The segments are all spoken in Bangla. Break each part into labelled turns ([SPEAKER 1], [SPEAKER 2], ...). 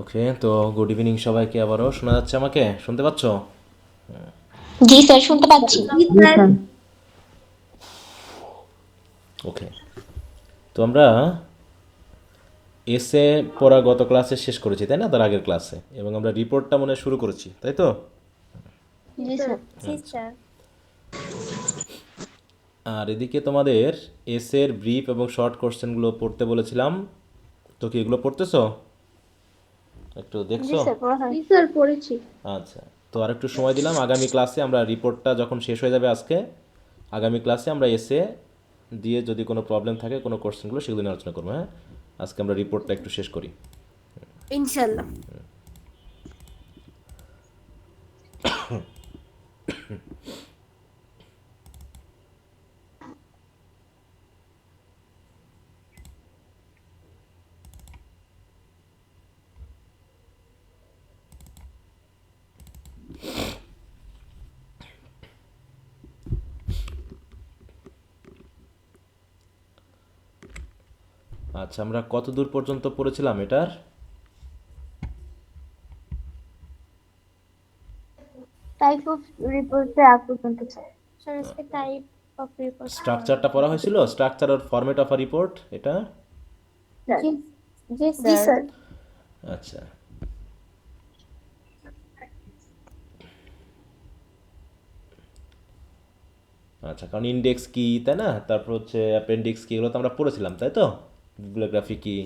[SPEAKER 1] ওকে, তো গুড ইভিনিং সবাইকে। আবারও শোনা যাচ্ছে? আমাকে শুনতে পাচ্ছ?
[SPEAKER 2] জি স্যার, শুনতে পাচ্ছি।
[SPEAKER 3] জি স্যার।
[SPEAKER 1] ওকে, তো আমরা এসে পড়া গত ক্লাসে শেষ করেছি, তাই না? তার আগের ক্লাসে, এবং আমরা রিপোর্টটা মনে হয় শুরু করেছি, তাই তো?
[SPEAKER 2] জি স্যার।
[SPEAKER 1] আচ্ছা। আর এদিকে তোমাদের এসের ব্রিফ এবং শর্ট কোশ্চেনগুলো পড়তে বলেছিলাম, তো কি এগুলো পড়তেছো? একটু
[SPEAKER 2] জি
[SPEAKER 1] দেখছো?
[SPEAKER 2] স্যার, পড়া হয়।
[SPEAKER 3] জি স্যার, পড়েছি।
[SPEAKER 1] আচ্ছা, তো আর একটু সময় দিলাম। আগামী ক্লাসে আমরা রিপোর্টটা যখন শেষ হয়ে যাবে আজকে, আগামী ক্লাসে আমরা এসে দিয়ে যদি কোনো প্রবলেম থাকে কোনো কোশ্চেনগুলো সেগুলো নিয়ে আলোচনা করবো। হ্যাঁ, আজকে আমরা রিপোর্টটা একটু শেষ করি।
[SPEAKER 3] ইনশাল্লাহ।
[SPEAKER 1] আচ্ছা, আমরা কত দূর পর্যন্ত পড়েছিলাম এটার?
[SPEAKER 2] টাইপ অফ রিপোর্টে আগ পর্যন্ত স্যার। স্যার, আজকে টাইপ অফ রিপোর্ট
[SPEAKER 1] স্ট্রাকচারটা পড়া হয়েছিল, স্ট্রাকচার আর ফরম্যাট অফ আ রিপোর্ট, এটা।
[SPEAKER 2] জি জি
[SPEAKER 3] জি
[SPEAKER 2] স্যার।
[SPEAKER 3] স্যার।
[SPEAKER 1] আচ্ছা, আচ্ছা, কারণ ইন্ডেক্স কি, তাই না? তারপর হচ্ছে অ্যাপেন্ডিক্স কি, এগুলো তো আমরা পড়েছিলাম, তাই তো? বিব্লিওগ্রাফি কি।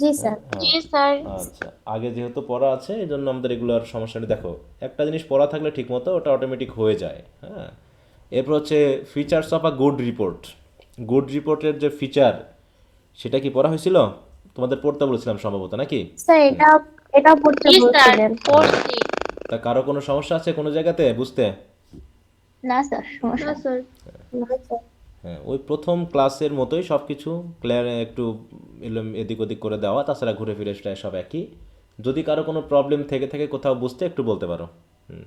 [SPEAKER 2] জি স্যার।
[SPEAKER 1] হ্যাঁ।
[SPEAKER 2] জি স্যার।
[SPEAKER 1] আচ্ছা, আগে যেহেতু পড়া আছে এই জন্য আমাদের এগুলো আর সমস্যা নেই। দেখো, একটা জিনিস পড়া থাকলে ঠিক মতো ওটা অটোমেটিক হয়ে যায়। হ্যাঁ, এরপর হচ্ছে features of a good report. Good রিপোর্টের যে ফিচার, সেটা কি পড়া হয়েছিল? তোমাদের পড়তে বলেছিলাম সম্ভবত, নাকি?
[SPEAKER 2] স্যার, এটাও পড়তে
[SPEAKER 3] জি স্যার,
[SPEAKER 2] বলছিলেন।
[SPEAKER 3] পড়ছি।
[SPEAKER 1] তা কারো কোনো সমস্যা আছে কোনো জায়গাতে বুঝতে?
[SPEAKER 2] না স্যার, সমস্যা
[SPEAKER 3] না
[SPEAKER 2] নেই।
[SPEAKER 3] স্যার।
[SPEAKER 2] না স্যার।
[SPEAKER 1] হ্যাঁ, ওই প্রথম ক্লাসের মতোই সব কিছু ক্লিয়ার, একটু এদিক ওদিক করে দেওয়া, তাছাড়া ঘুরে ফিরে সেটা সব একই। যদি কারো কোনো প্রবলেম থেকে থাকে কোথাও বুঝতে, একটু বলতে পারো। হুম।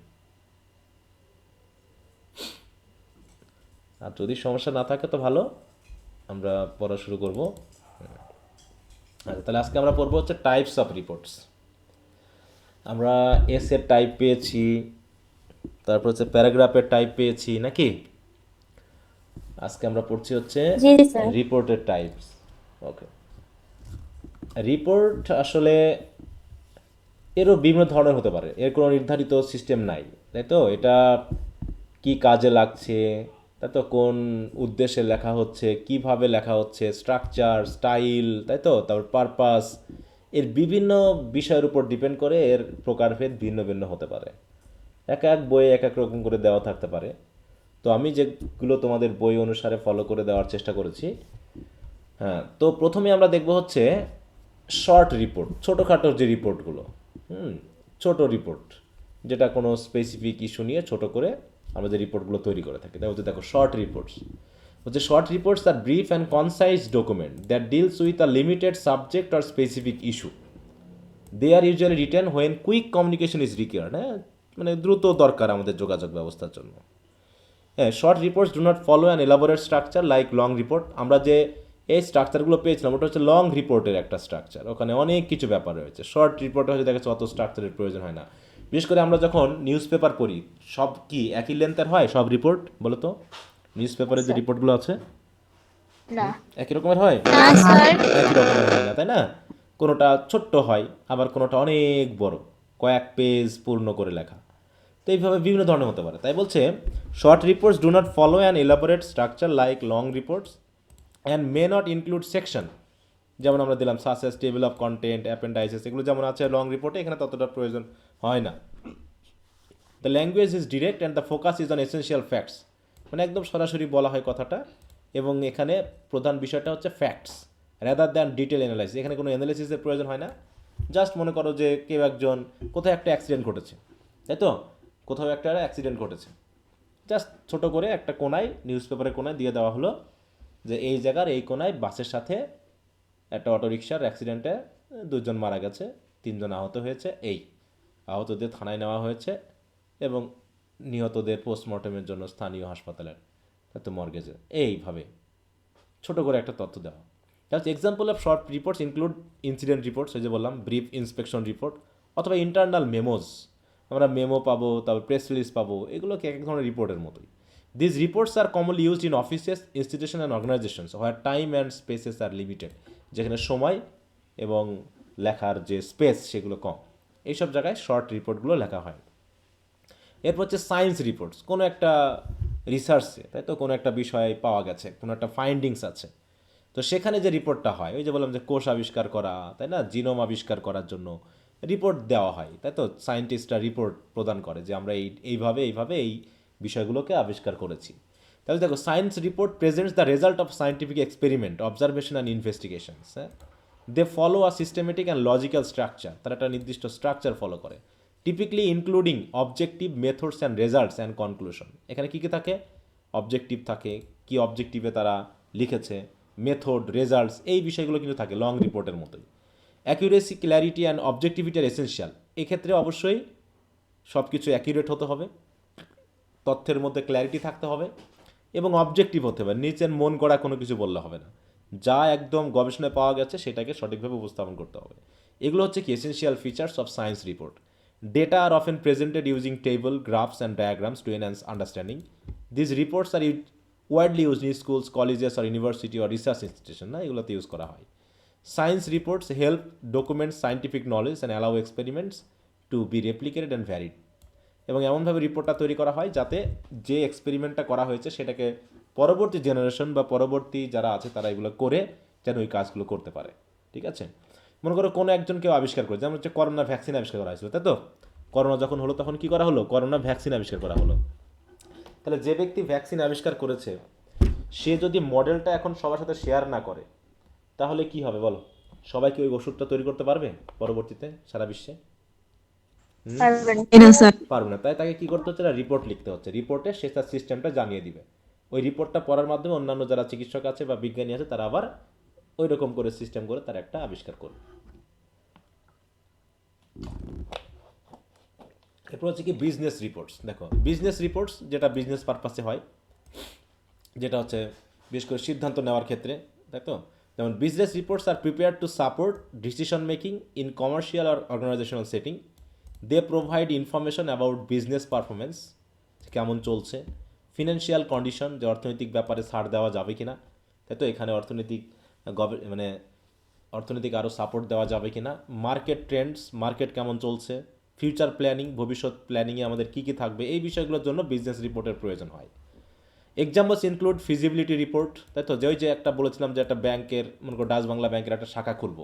[SPEAKER 1] আর যদি সমস্যা না থাকে তো ভালো, আমরা পড়া শুরু করব। আচ্ছা, তাহলে আজকে আমরা পড়বো হচ্ছে টাইপস অফ রিপোর্টস। আমরা এস এর টাইপ পেয়েছি, তারপর হচ্ছে প্যারাগ্রাফের টাইপ পেয়েছি, নাকি? আজকে আমরা পড়ছি হচ্ছে
[SPEAKER 2] জি স্যার।
[SPEAKER 1] রিপোর্টের টাইপস। ওকে, রিপোর্ট আসলে এরও বিভিন্ন ধরনের হতে পারে, এর কোনো নির্ধারিত সিস্টেম নাই, তাই তো? এটা কি কাজে লাগছে, তাই তো? কোন উদ্দেশ্যে লেখা হচ্ছে, কিভাবে লেখা হচ্ছে, স্ট্রাকচার, স্টাইল, তাই তো? তারপর পারপাস, এর বিভিন্ন বিষয়ের উপর ডিপেন্ড করে এর প্রকারভেদ ভিন্ন ভিন্ন হতে পারে। এক এক বইয়ে এক এক রকম করে দেওয়া থাকতে পারে। তো আমি যেগুলো তোমাদের বই অনুসারে ফলো করে দেওয়ার চেষ্টা করেছি। হ্যাঁ, তো প্রথমে আমরা দেখব হচ্ছে শর্ট রিপোর্ট, ছোটোখাটো যে রিপোর্টগুলো। হুম, ছোট রিপোর্ট, যেটা কোনো স্পেসিফিক ইস্যু নিয়ে ছোট করে আমরা যে রিপোর্টগুলো তৈরি করে থাকি, তাই হচ্ছে দেখো শর্ট রিপোর্টস হচ্ছে, short reports are brief and concise document that deals with a limited subject or specific issue. They are usually written when quick communication is required. হ্যাঁ, মানে দ্রুত দরকার আমাদের যোগাযোগ ব্যবস্থার জন্য। হ্যাঁ, short reports do not follow an elaborate structure like long report. আমরা যে এই স্ট্রাকচারগুলো পেয়েছিলাম ওটা হচ্ছে লং রিপোর্টের একটা স্ট্রাকচার, ওখানে অনেক কিছু ব্যাপার রয়েছে। শর্ট রিপোর্টে হয়তো দেখা যাচ্ছে অত স্ট্রাকচারের প্রয়োজন হয় না। বিশেষ করে আমরা যখন নিউজ পেপার পড়ি, সব কি একই লেন্থের হয় সব রিপোর্ট, বলো তো? নিউজ পেপারের যে
[SPEAKER 2] স্যার,
[SPEAKER 1] রিপোর্টগুলো আছে
[SPEAKER 2] না।
[SPEAKER 1] একই রকমের হয়?
[SPEAKER 2] না স্যার।
[SPEAKER 1] একই রকমের হয় না, তাই না? কোনোটা ছোট্ট হয়, আবার কোনোটা অনেক বড়, কয়েক পেজ পূর্ণ করে লেখা। তো এইভাবে বিভিন্ন ধরনের হতে পারে। তাই বলছে short reports do not follow an elaborate structure like long reports and may not include section. যেমন আমরা দিলাম সাসেস, টেবিল অফ কন্টেন্ট, অ্যাপেন্ডাইসেস, এগুলো যেমন আছে লং রিপোর্টে, এখানে ততটা প্রয়োজন হয় না। The language is direct and the focus is on essential facts. মানে একদম সরাসরি বলা হয় কথাটা, এবং এখানে প্রধান বিষয়টা হচ্ছে facts rather than detail analysis. এখানে কোনো অ্যানালাইসিসের প্রয়োজন হয় না। জাস্ট মনে করো যে কেউ একজন, কোথাও একটা অ্যাক্সিডেন্ট ঘটেছে, তাই তো? কোথাও একটা অ্যাক্সিডেন্ট ঘটেছে, জাস্ট ছোট করে একটা কোনায়, নিউজ পেপারের কোনায় দিয়ে দেওয়া হলো যে এই জায়গার এই কোনায় বাসের সাথে একটা অটোরিকশার অ্যাক্সিডেন্টে দুজন মারা গেছে, তিনজন আহত হয়েছে, এই আহতদের থানায় নেওয়া হয়েছে, এবং নিহতদের পোস্টমর্টমের জন্য স্থানীয় হাসপাতালের হয়তো মর্গেজে, এইভাবে ছোট করে একটা তথ্য দেওয়া। Just example of short reports include incident reports, ওই যে বললাম ব্রিফ ইন্সপেকশন রিপোর্ট, অথবা ইন্টারনাল মেমোজ, আমরা মেমো পাবো, তারপর প্রেস রিলিজ পাবো, এগুলো এক এক ধরনের রিপোর্টের মতোই। This reports are commonly used in offices, institution and organisations where time and spaces are limited, যেখানে সময় এবং লেখার যে স্পেস সেগুলো কম, এইসব জায়গায় শর্ট রিপোর্টগুলো লেখা হয়। এরপর হচ্ছে সায়েন্স রিপোর্টস, কোনো একটা রিসার্চে, তাই তো, কোনো একটা বিষয়ে পাওয়া গেছে, কোনো একটা ফাইন্ডিংস আছে, তো সেখানে যে রিপোর্টটা হয়, ওই যে বললাম যে কোষ আবিষ্কার করা, তাই না, জিনোম আবিষ্কার করার জন্য রিপোর্ট দেওয়া হয়, তাই তো, সায়েন্টিস্টরা রিপোর্ট প্রদান করে যে আমরা এইভাবে এই বিষয়গুলোকে আবিষ্কার করেছি। তাহলে দেখো, science report presents the result of scientific experiment, observation and investigations. হ্যাঁ, they follow a systematic and logical structure, তারা একটা নির্দিষ্ট স্ট্রাকচার ফলো করে, typically including objective, methods and results and conclusion. এখানে কী কী থাকে? অবজেক্টিভ থাকে, কি অবজেক্টিভে তারা লিখেছে, মেথড, রেজাল্টস, এই বিষয়গুলো কিন্তু থাকে লং রিপোর্টের মতোই। Accuracy, clarity and objectivity are essential, এক্ষেত্রে অবশ্যই সব কিছু অ্যাকিউরেট হতে হবে, তথ্যের মধ্যে ক্ল্যারিটি থাকতে হবে এবং অবজেক্টিভ হতে হবে, নিচের মন গড়া কোনো কিছু বললে হবে না, যা একদম গবেষণায় পাওয়া গেছে সেটাকে সঠিকভাবে উপস্থাপন করতে হবে। এগুলো হচ্ছে কি essential features of science report. Data are often presented using table, graphs and diagrams to enhance understanding. This reports are widely use in schools, colleges আর ইউনিভার্সিটি আর রিসার্চ ইনস্টিটিউশন, না, এগুলোতে ইউজ করা হয়। Science reports help document scientific knowledge and allow experiments to be replicated and varied. এবং এমনভাবে রিপোর্টটা তৈরি করা হয় যাতে যে এক্সপেরিমেন্টটা করা হয়েছে সেটাকে পরবর্তী জেনারেশন বা পরবর্তী যারা আছে তারা এগুলো করে যেন ওই কাজগুলো করতে পারে। ঠিক আছে, মনে করো কোনো একজন কেউ আবিষ্কার করে, যেমন হচ্ছে করোনা ভ্যাকসিন আবিষ্কার করা হয়েছিল, তাই তো, করোনা যখন হলো তখন কী করা হলো? করোনা ভ্যাকসিন আবিষ্কার করা হলো। তাহলে যে ব্যক্তি ভ্যাকসিন আবিষ্কার করেছে সে যদি মডেলটা এখন সবার সাথে শেয়ার না করে তাহলে কি হবে বলো? সবাই কি ওই ওষুধটা তৈরি করতে পারবে পরবর্তীতে সারা বিশ্বে?
[SPEAKER 2] পারবেন।
[SPEAKER 1] পারবে না। তাই তাকে কি করতে হচ্ছে? না, রিপোর্ট লিখতে হচ্ছে, রিপোর্টে সে তার সিস্টেমটা জানিয়ে দিবে। ওই রিপোর্টটা পড়ার মাধ্যমে অন্যান্য যারা চিকিৎসক আছে বা বিজ্ঞানী আছে তারা আবার ওই রকম করে সিস্টেম করে তার একটা আবিষ্কার করবে। এরপর হচ্ছে কি বিজনেস রিপোর্টস। দেখো, বিজনেস রিপোর্টস যেটা বিজনেস পারপাসে হয়, যেটা হচ্ছে বিশেষ করে সিদ্ধান্ত নেওয়ার ক্ষেত্রে, তাই তো, যেমন business reports are prepare to support decision making in commercial or organisational setting. They provide information about business performance, কেমন চলছে, ফিনান্সিয়াল কন্ডিশন, যে অর্থনৈতিক ব্যাপারে ছাড় দেওয়া যাবে কি না, তাই তো, এখানে অর্থনৈতিক মানে অর্থনৈতিক আরও সাপোর্ট দেওয়া যাবে কি না, মার্কেট ট্রেন্ডস, মার্কেট কেমন চলছে, ফিউচার প্ল্যানিং, ভবিষ্যৎ প্ল্যানিংয়ে আমাদের কী কী থাকবে, এই বিষয়গুলোর জন্য বিজনেস রিপোর্টের প্রয়োজন হয়। এক্সাম্পলস ইনক্লুড ফিজিবিলিটি রিপোর্ট, তাই তো, যে ওই যে একটা বলেছিলাম যে একটা ব্যাংকের, মনে করো ডাচ বাংলা ব্যাংকের একটা শাখা খুলবো,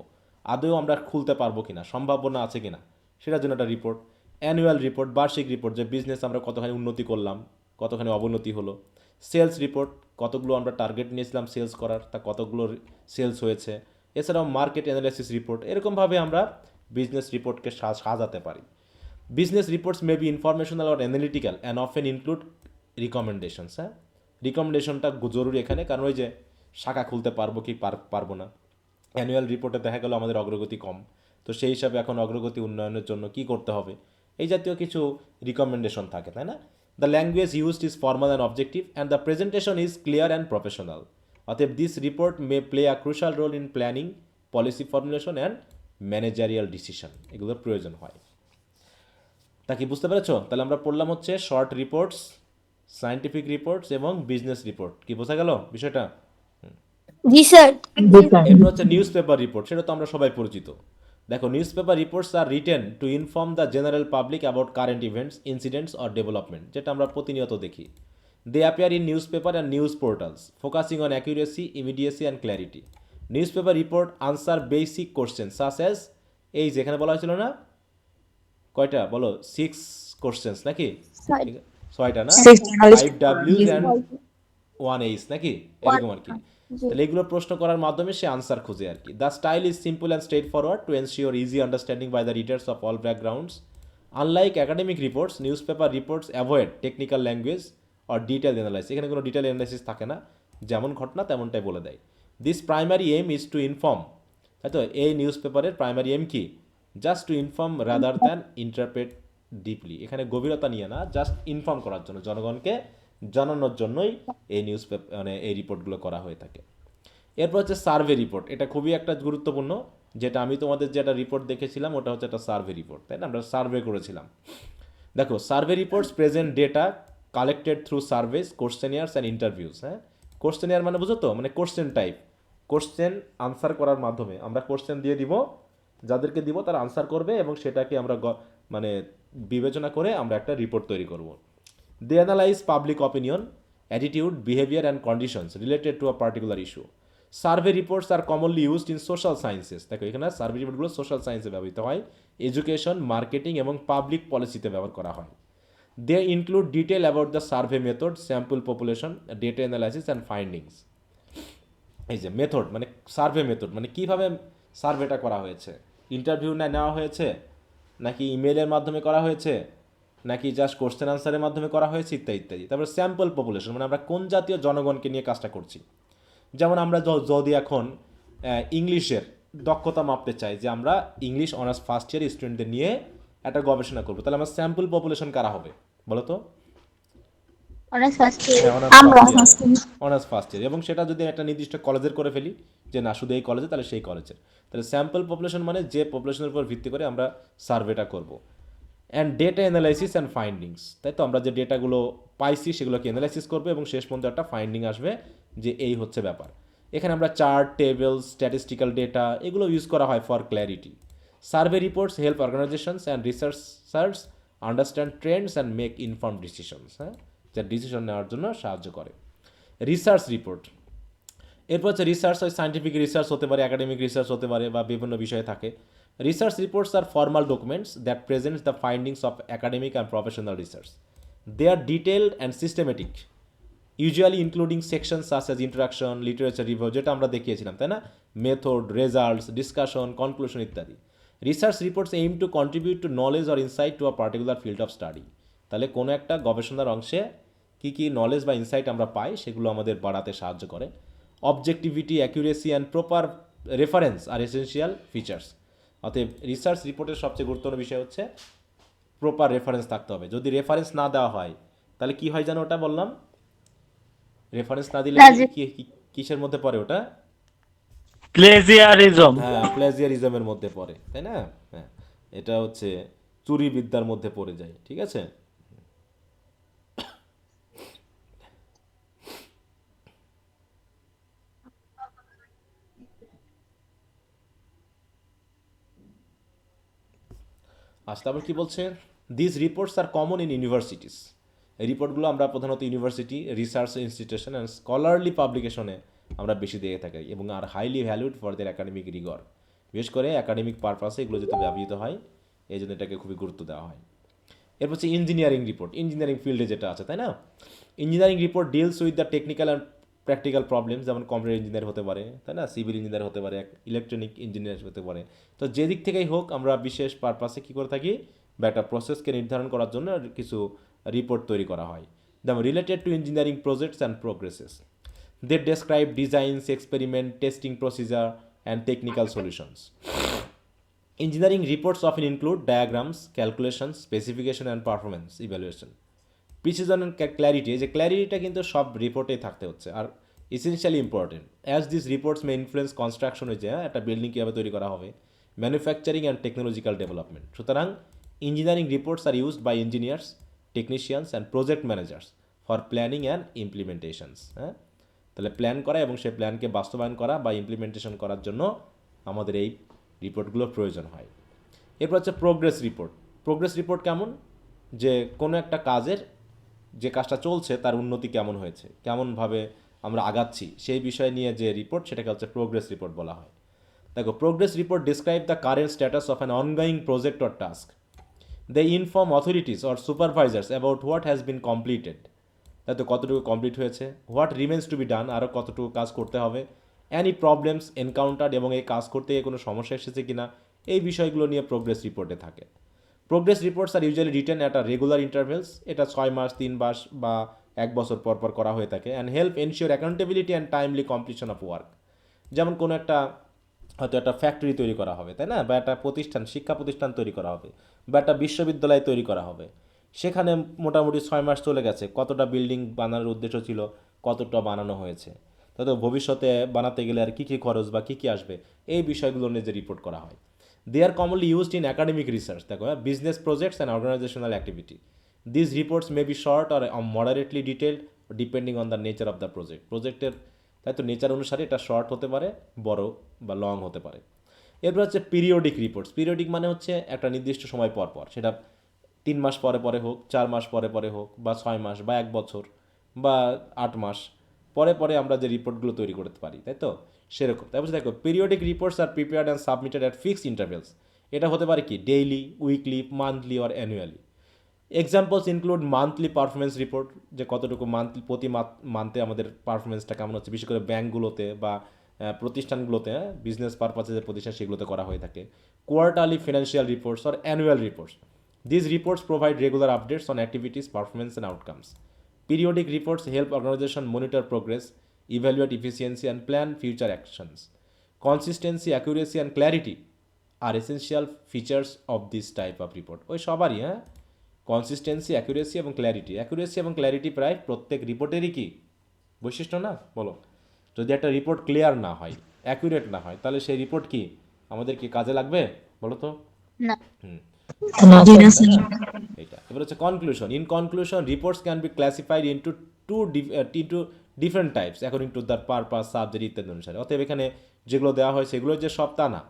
[SPEAKER 1] আদৌ আমরা খুলতে পারবো কিনা, সম্ভাবনা আছে কিনা, সেটার জন্য একটা রিপোর্ট। অ্যানুয়াল রিপোর্ট, বার্ষিক রিপোর্ট, যে বিজনেস আমরা কতখানি উন্নতি করলাম, কতখানি অবনতি হলো। সেলস রিপোর্ট, কতগুলো আমরা টার্গেট নিয়েছিলাম সেলস করার, তা কতগুলো সেলস হয়েছে। এছাড়াও মার্কেট অ্যানালাইসিস রিপোর্ট, এরকমভাবে আমরা বিজনেস রিপোর্টকে সাজাতে পারি। Business reports may be informational or analytical and often include recommendations. হ্যাঁ, রিকমেন্ডেশনটা জরুরি এখানে, কারণ ওই যে শাখা খুলতে পারবো কি পারবো না, অ্যানুয়াল রিপোর্টে দেখা গেল আমাদের অগ্রগতি কম, তো সেই হিসাবে এখন অগ্রগতি উন্নয়নের জন্য কি করতে হবে, এই জাতীয় কিছু রিকমেন্ডেশন থাকে, তাই না? The language used is formal and objective and the presentation is clear and professional. অতএব this report may play a crucial role in planning, policy formulation and managerial decision, এগুলোর প্রয়োজন হয়। তা কি বুঝতে পেরেছো? তাহলে আমরা পড়লাম হচ্ছে শর্ট রিপোর্টস, সায়েন্টিফিক রিপোর্টস এবং বিজনেস রিপোর্ট। কি বোঝা গেল বিষয়টা?
[SPEAKER 3] জি স্যার।
[SPEAKER 1] এরপর হচ্ছে নিউজ পেপার রিপোর্ট, সেটা তো আমরা সবাই পরিচিত। দেখো, newspaper reports are written to inform the general public about current events, incidents or development, যেটা আমরা প্রতিনিয়ত দেখি। They appear in newspaper and news portals, focusing on accuracy, immediacy and clarity. Newspaper report answer basic question such as, এই যেখানে বলা হয়েছিল না, কয়টা বলো, 6 কোশ্চেন্স নাকি? ছয়টা না, 5 ডাব্লিউজ অ্যান্ড 1 এইচ নাকি, এরকম আর কি। তাহলে এগুলো প্রশ্ন করার মাধ্যমে সে আনসার খুঁজে আর কি। The style is simple and straight forward to ensure easy understanding by the readers of all backgrounds. Unlike academic reports, newspaper reports avoid technical language or detail analysis, এখানে কোনো ডিটেল অ্যানালাইসিস থাকে না, যেমন ঘটনা তেমনটাই বলে দেয়। This primary aim is to inform, তাই তো, এই নিউজ পেপারের প্রাইমারি এম কি? Just to inform rather than interpret deeply, এখানে গভীরতা নিয়ে না, জাস্ট ইনফর্ম করার জন্য, জনগণকে জানানোর জন্যই এই নিউজ পেপার মানে এই রিপোর্টগুলো করা হয়ে থাকে। এরপর হচ্ছে সার্ভে রিপোর্ট, এটা খুবই একটা গুরুত্বপূর্ণ, যেটা আমি তোমাদের যেটা রিপোর্ট দেখেছিলাম ওটা হচ্ছে একটা সার্ভে রিপোর্ট, তাই না, আমরা সার্ভে করেছিলাম। দেখো survey reports present data collected through surveys, questionnaires and interviews. হ্যাঁ, কোশ্চেনিয়ার মানে বুঝো তো, মানে কোশ্চেন টাইপ, কোশ্চেন আনসার করার মাধ্যমে আমরা কোশ্চেন দিয়ে দিব, যাদেরকে দিব তারা আনসার করবে এবং সেটাকে আমরা মানে বিবেচনা করে আমরা একটা রিপোর্ট তৈরি করব। They analyse public opinion, attitude, behaviour and conditions related to a particular issue. Survey reports are commonly used in social sciences. দেখো এখানে সার্ভে রিপোর্টগুলো সোশ্যাল সায়েন্সে ব্যবহৃত হয়, এডুকেশন, মার্কেটিং এবং পাবলিক পলিসিতে ব্যবহার করা হয়। They include detail about the survey method, sample population, data analysis and findings. এই যে মেথড মানে সার্ভে মেথড মানে কীভাবে সার্ভেটা করা হয়েছে, ইন্টারভিউ নেওয়া হয়েছে নাকি ইমেলের মাধ্যমে করা হয়েছে নাকি জাস্ট কোশ্চেন আনসারের মাধ্যমে করা হয়েছে ইত্যাদি ইত্যাদি। তারপরে স্যাম্পল পপুলেশন মানে আমরা কোন জাতীয় জনগণকে নিয়ে কাজটা করছি। যেমন আমরা যদি এখন ইংলিশের দক্ষতা মাপতে চাই, যে আমরা ইংলিশ অনার্স ফার্স্ট ইয়ার স্টুডেন্টদের নিয়ে একটা গবেষণা করবো, তাহলে আমার স্যাম্পল পপুলেশন কারা হবে বলো তো?
[SPEAKER 2] অনার্স ফার্স্ট ইয়ার
[SPEAKER 1] হ্যাঁ, অনার্স
[SPEAKER 2] আমরা
[SPEAKER 1] first year, honours first year, এবং সেটা যদি একটা নির্দিষ্ট কলেজের করে ফেলি যে না শুধু এই কলেজে, তাহলে সেই কলেজের। তাহলে স্যাম্পল পপুলেশন মানে যে পপুলেশনের উপর ভিত্তি করে আমরা সার্ভেটা করব। And data analysis and findings, তাই তো আমরা যে ডেটাগুলো পাইছি সেগুলোকে অ্যানালাইসিস করবো এবং শেষ পর্যন্ত একটা ফাইন্ডিং আসবে যে এই হচ্ছে ব্যাপার। এখানে আমরা চার্ট, টেবিল, স্ট্যাটিস্টিক্যাল ডেটা এগুলো ইউজ করা হয় for clarity. Survey reports help organisations and researchers understand trends and make inform decisions. হ্যাঁ, যা ডিসিশন নেওয়ার জন্য সাহায্য করে। রিসার্চ রিপোর্ট, এরপর হচ্ছে রিসার্চ, ওই সায়েন্টিফিক রিসার্চ হতে পারে, একাডেমিক রিসার্চ হতে পারে বা বিভিন্ন বিষয়ে থাকে। Research reports are formal documents that presents the findings of academic and professional research. They are detailed and systematic, usually including sections such as introduction, literature review, যেটা আমরা দেখিয়েছিলাম তাই না, মেথড, রেজাল্টস, ডিসকাশন, কনক্লুশন ইত্যাদি। Research reports aim to contribute to knowledge or insight to a particular field of study. তাহলে কোনো একটা গবেষণার অংশে কী কী নলেজ বা ইনসাইট আমরা পাই সেগুলো আমাদের বাড়াতে সাহায্য করে। Objectivity, accuracy and proper reference are essential features. অতএব রিসার্চ রিপোর্টের সবচেয়ে গুরুত্বপূর্ণ বিষয় হচ্ছে প্রপার রেফারেন্স থাকতে হবে। যদি রেফারেন্স না দেওয়া হয় তাহলে কি হয় যেন ওটা বললাম, রেফারেন্স না দিলে কিসের মধ্যে পড়ে ওটা?
[SPEAKER 4] প্লেজিয়ারিজম।
[SPEAKER 1] হ্যাঁ, প্লেজিয়ারিজমের মধ্যে পড়ে, তাই না? হ্যাঁ, এটা হচ্ছে চুরি বিদ্যার মধ্যে পড়ে যায়। ঠিক আছে, আচ্ছা তারপর কি বলছে, this reports are common in universities. এই রিপোর্টগুলো আমরা প্রধানত university, research institution and scholarly পাবলিকেশনে আমরা বেশি দিয়ে থাকি এবং are highly valued for their academic rigour. বিশেষ করে একাডেমিক পারপাসে এগুলো যাতে ব্যবহৃত হয় এই জন্য এটাকে খুবই গুরুত্ব দেওয়া হয়। এরপর হচ্ছে ইঞ্জিনিয়ারিং রিপোর্ট, ইঞ্জিনিয়ারিং ফিল্ডে যেটা আছে তাই না। Engineering report deals with the technical and practical problems, যেমন কম্পিউটার ইঞ্জিনিয়ার হতে পারে তাই না, সিভিল ইঞ্জিনিয়ার হতে পারে, ইলেকট্রনিক ইঞ্জিনিয়ার হতে পারে। তো যেদিক থেকেই হোক আমরা বিশেষ পারপাসে কী করে থাকি বা একটা প্রসেসকে নির্ধারণ করার জন্য কিছু রিপোর্ট তৈরি করা হয়। যেমন related to engineering projects and progresses, they describe designs, experiment, testing procedure and technical solutions. Engineering reports often include diagrams, calculations, specification and performance evaluation. Precision and clarity, এই যে ক্ল্যারিটিটা কিন্তু সব রিপোর্টেই থাকতে হচ্ছে are essentially important, as this reports may influence construction, হয়েছে একটা বিল্ডিং কীভাবে তৈরি করা হবে, ম্যানুফ্যাকচারিং অ্যান্ড টেকনোলজিক্যাল ডেভেলপমেন্ট। সুতরাং engineering reports are used by engineers, technicians and project managers for planning and implementations. হ্যাঁ, তাহলে প্ল্যান করা এবং সেই প্ল্যানকে বাস্তবায়ন করা বা ইমপ্লিমেন্টেশন করার জন্য আমাদের এই রিপোর্টগুলোর প্রয়োজন হয়। এরপর হচ্ছে প্রোগ্রেস রিপোর্ট। প্রোগ্রেস রিপোর্ট কেমন, যে কোনো একটা কাজের যে কাজটা চলছে তার উন্নতি কেমন হয়েছে, কেমনভাবে আমরা আগাচ্ছি সেই বিষয় নিয়ে যে রিপোর্ট সেটাকে হচ্ছে প্রোগ্রেস রিপোর্ট বলা হয়। দেখো progress report describe the current status of an ongoing project or task. They inform authorities or supervisors about what has been completed, তাই তো কতটুকু কমপ্লিট হয়েছে, what remains to be done, আরও কতটুকু কাজ করতে হবে, অ্যানি প্রবলেমস এনকাউন্টার্ড, এবং এই কাজ করতে গিয়ে কোনো সমস্যা এসেছে কিনা, এই বিষয়গুলো নিয়ে প্রোগ্রেস রিপোর্টে থাকে। Progress reports are usually written at a regular intervals, এটা 6 মাস, 3 মাস বা 1 বছর পর পর করা হয়ে থাকে। And help ensure accountability and timely completion of work. যেমন কোনো একটা হয়তো একটা ফ্যাক্টরি তৈরি করা হবে তাই না, বা একটা প্রতিষ্ঠান, শিক্ষা প্রতিষ্ঠান তৈরি করা হবে, বা একটা বিশ্ববিদ্যালয় তৈরি করা হবে, সেখানে মোটামুটি 6 মাস চলে গেছে, কতটা বিল্ডিং বানানোর উদ্দেশ্য ছিল, কতটা বানানো হয়েছে, তাতে ভবিষ্যতে বানাতে গেলে আর কী কী খরচ বা কী কী আসবে এই বিষয়গুলো নিয়ে যে রিপোর্ট করা হয়। They are commonly used in academic research, দেখো business projects and organizational activity. This reports may be short or moderately detailed depending on the nature of the প্রজেক্টের তাই তো নেচার অনুসারে এটা শর্ট হতে পারে, বড় বা লং হতে পারে। এরপর হচ্ছে পিরিয়ডিক রিপোর্টস। পিরিয়ডিক মানে হচ্ছে একটা নির্দিষ্ট সময় পর পর, সেটা 3 মাস পরে পরে হোক, 4 মাস পরে পরে হোক, বা 6 মাস বা 1 বছর বা 8 মাস পরে পরে আমরা যে রিপোর্টগুলো তৈরি করতে পারি, তাই তো সেরকম। তারপর দেখো periodic reports are prepared and submitted at fixed intervals. এটা হতে পারে কি daily, weekly, monthly or annually. Examples include monthly performance report, যে কতটুকু প্রতি মান্থে আমাদের পারফরমেন্সটা কেমন হচ্ছে, বিশেষ করে ব্যাঙ্কগুলোতে বা প্রতিষ্ঠানগুলোতে, বিজনেস পারপাসে যে প্রতিষ্ঠান সেগুলোতে করা হয়ে থাকে। Quarterly financial reports or annual reports. This reports provide regular updates on activities, performance and outcomes. Periodic reports help organization monitor progress, evaluate efficiency, and plan future actions. Consistency, accuracy, and clarity are essential features of this type of report. ওই সবারই কনসিস্টেন্সি, অ্যাকুরেসি এবং ক্ল্যারিটি। অ্যাকুরেসি এবং ক্ল্যারিটি প্রায় প্রত্যেক রিপোর্টেরই কি বৈশিষ্ট্য না, বলো? যদি একটা রিপোর্ট ক্লিয়ার না হয়, অ্যাকুরেট না হয়, তাহলে সেই রিপোর্ট কি আমাদের কি কাজে লাগবে বলো তো?
[SPEAKER 2] না।
[SPEAKER 1] হুম,
[SPEAKER 3] জি না স্যার।
[SPEAKER 1] এটা এবার হচ্ছে conclusion. In conclusion, reports can be classified into into different types according to the purpose, subject ইত্যাদি অনুসারে। অতএব এখানে যেগুলো দেওয়া হয় সেগুলো যে সব তা না,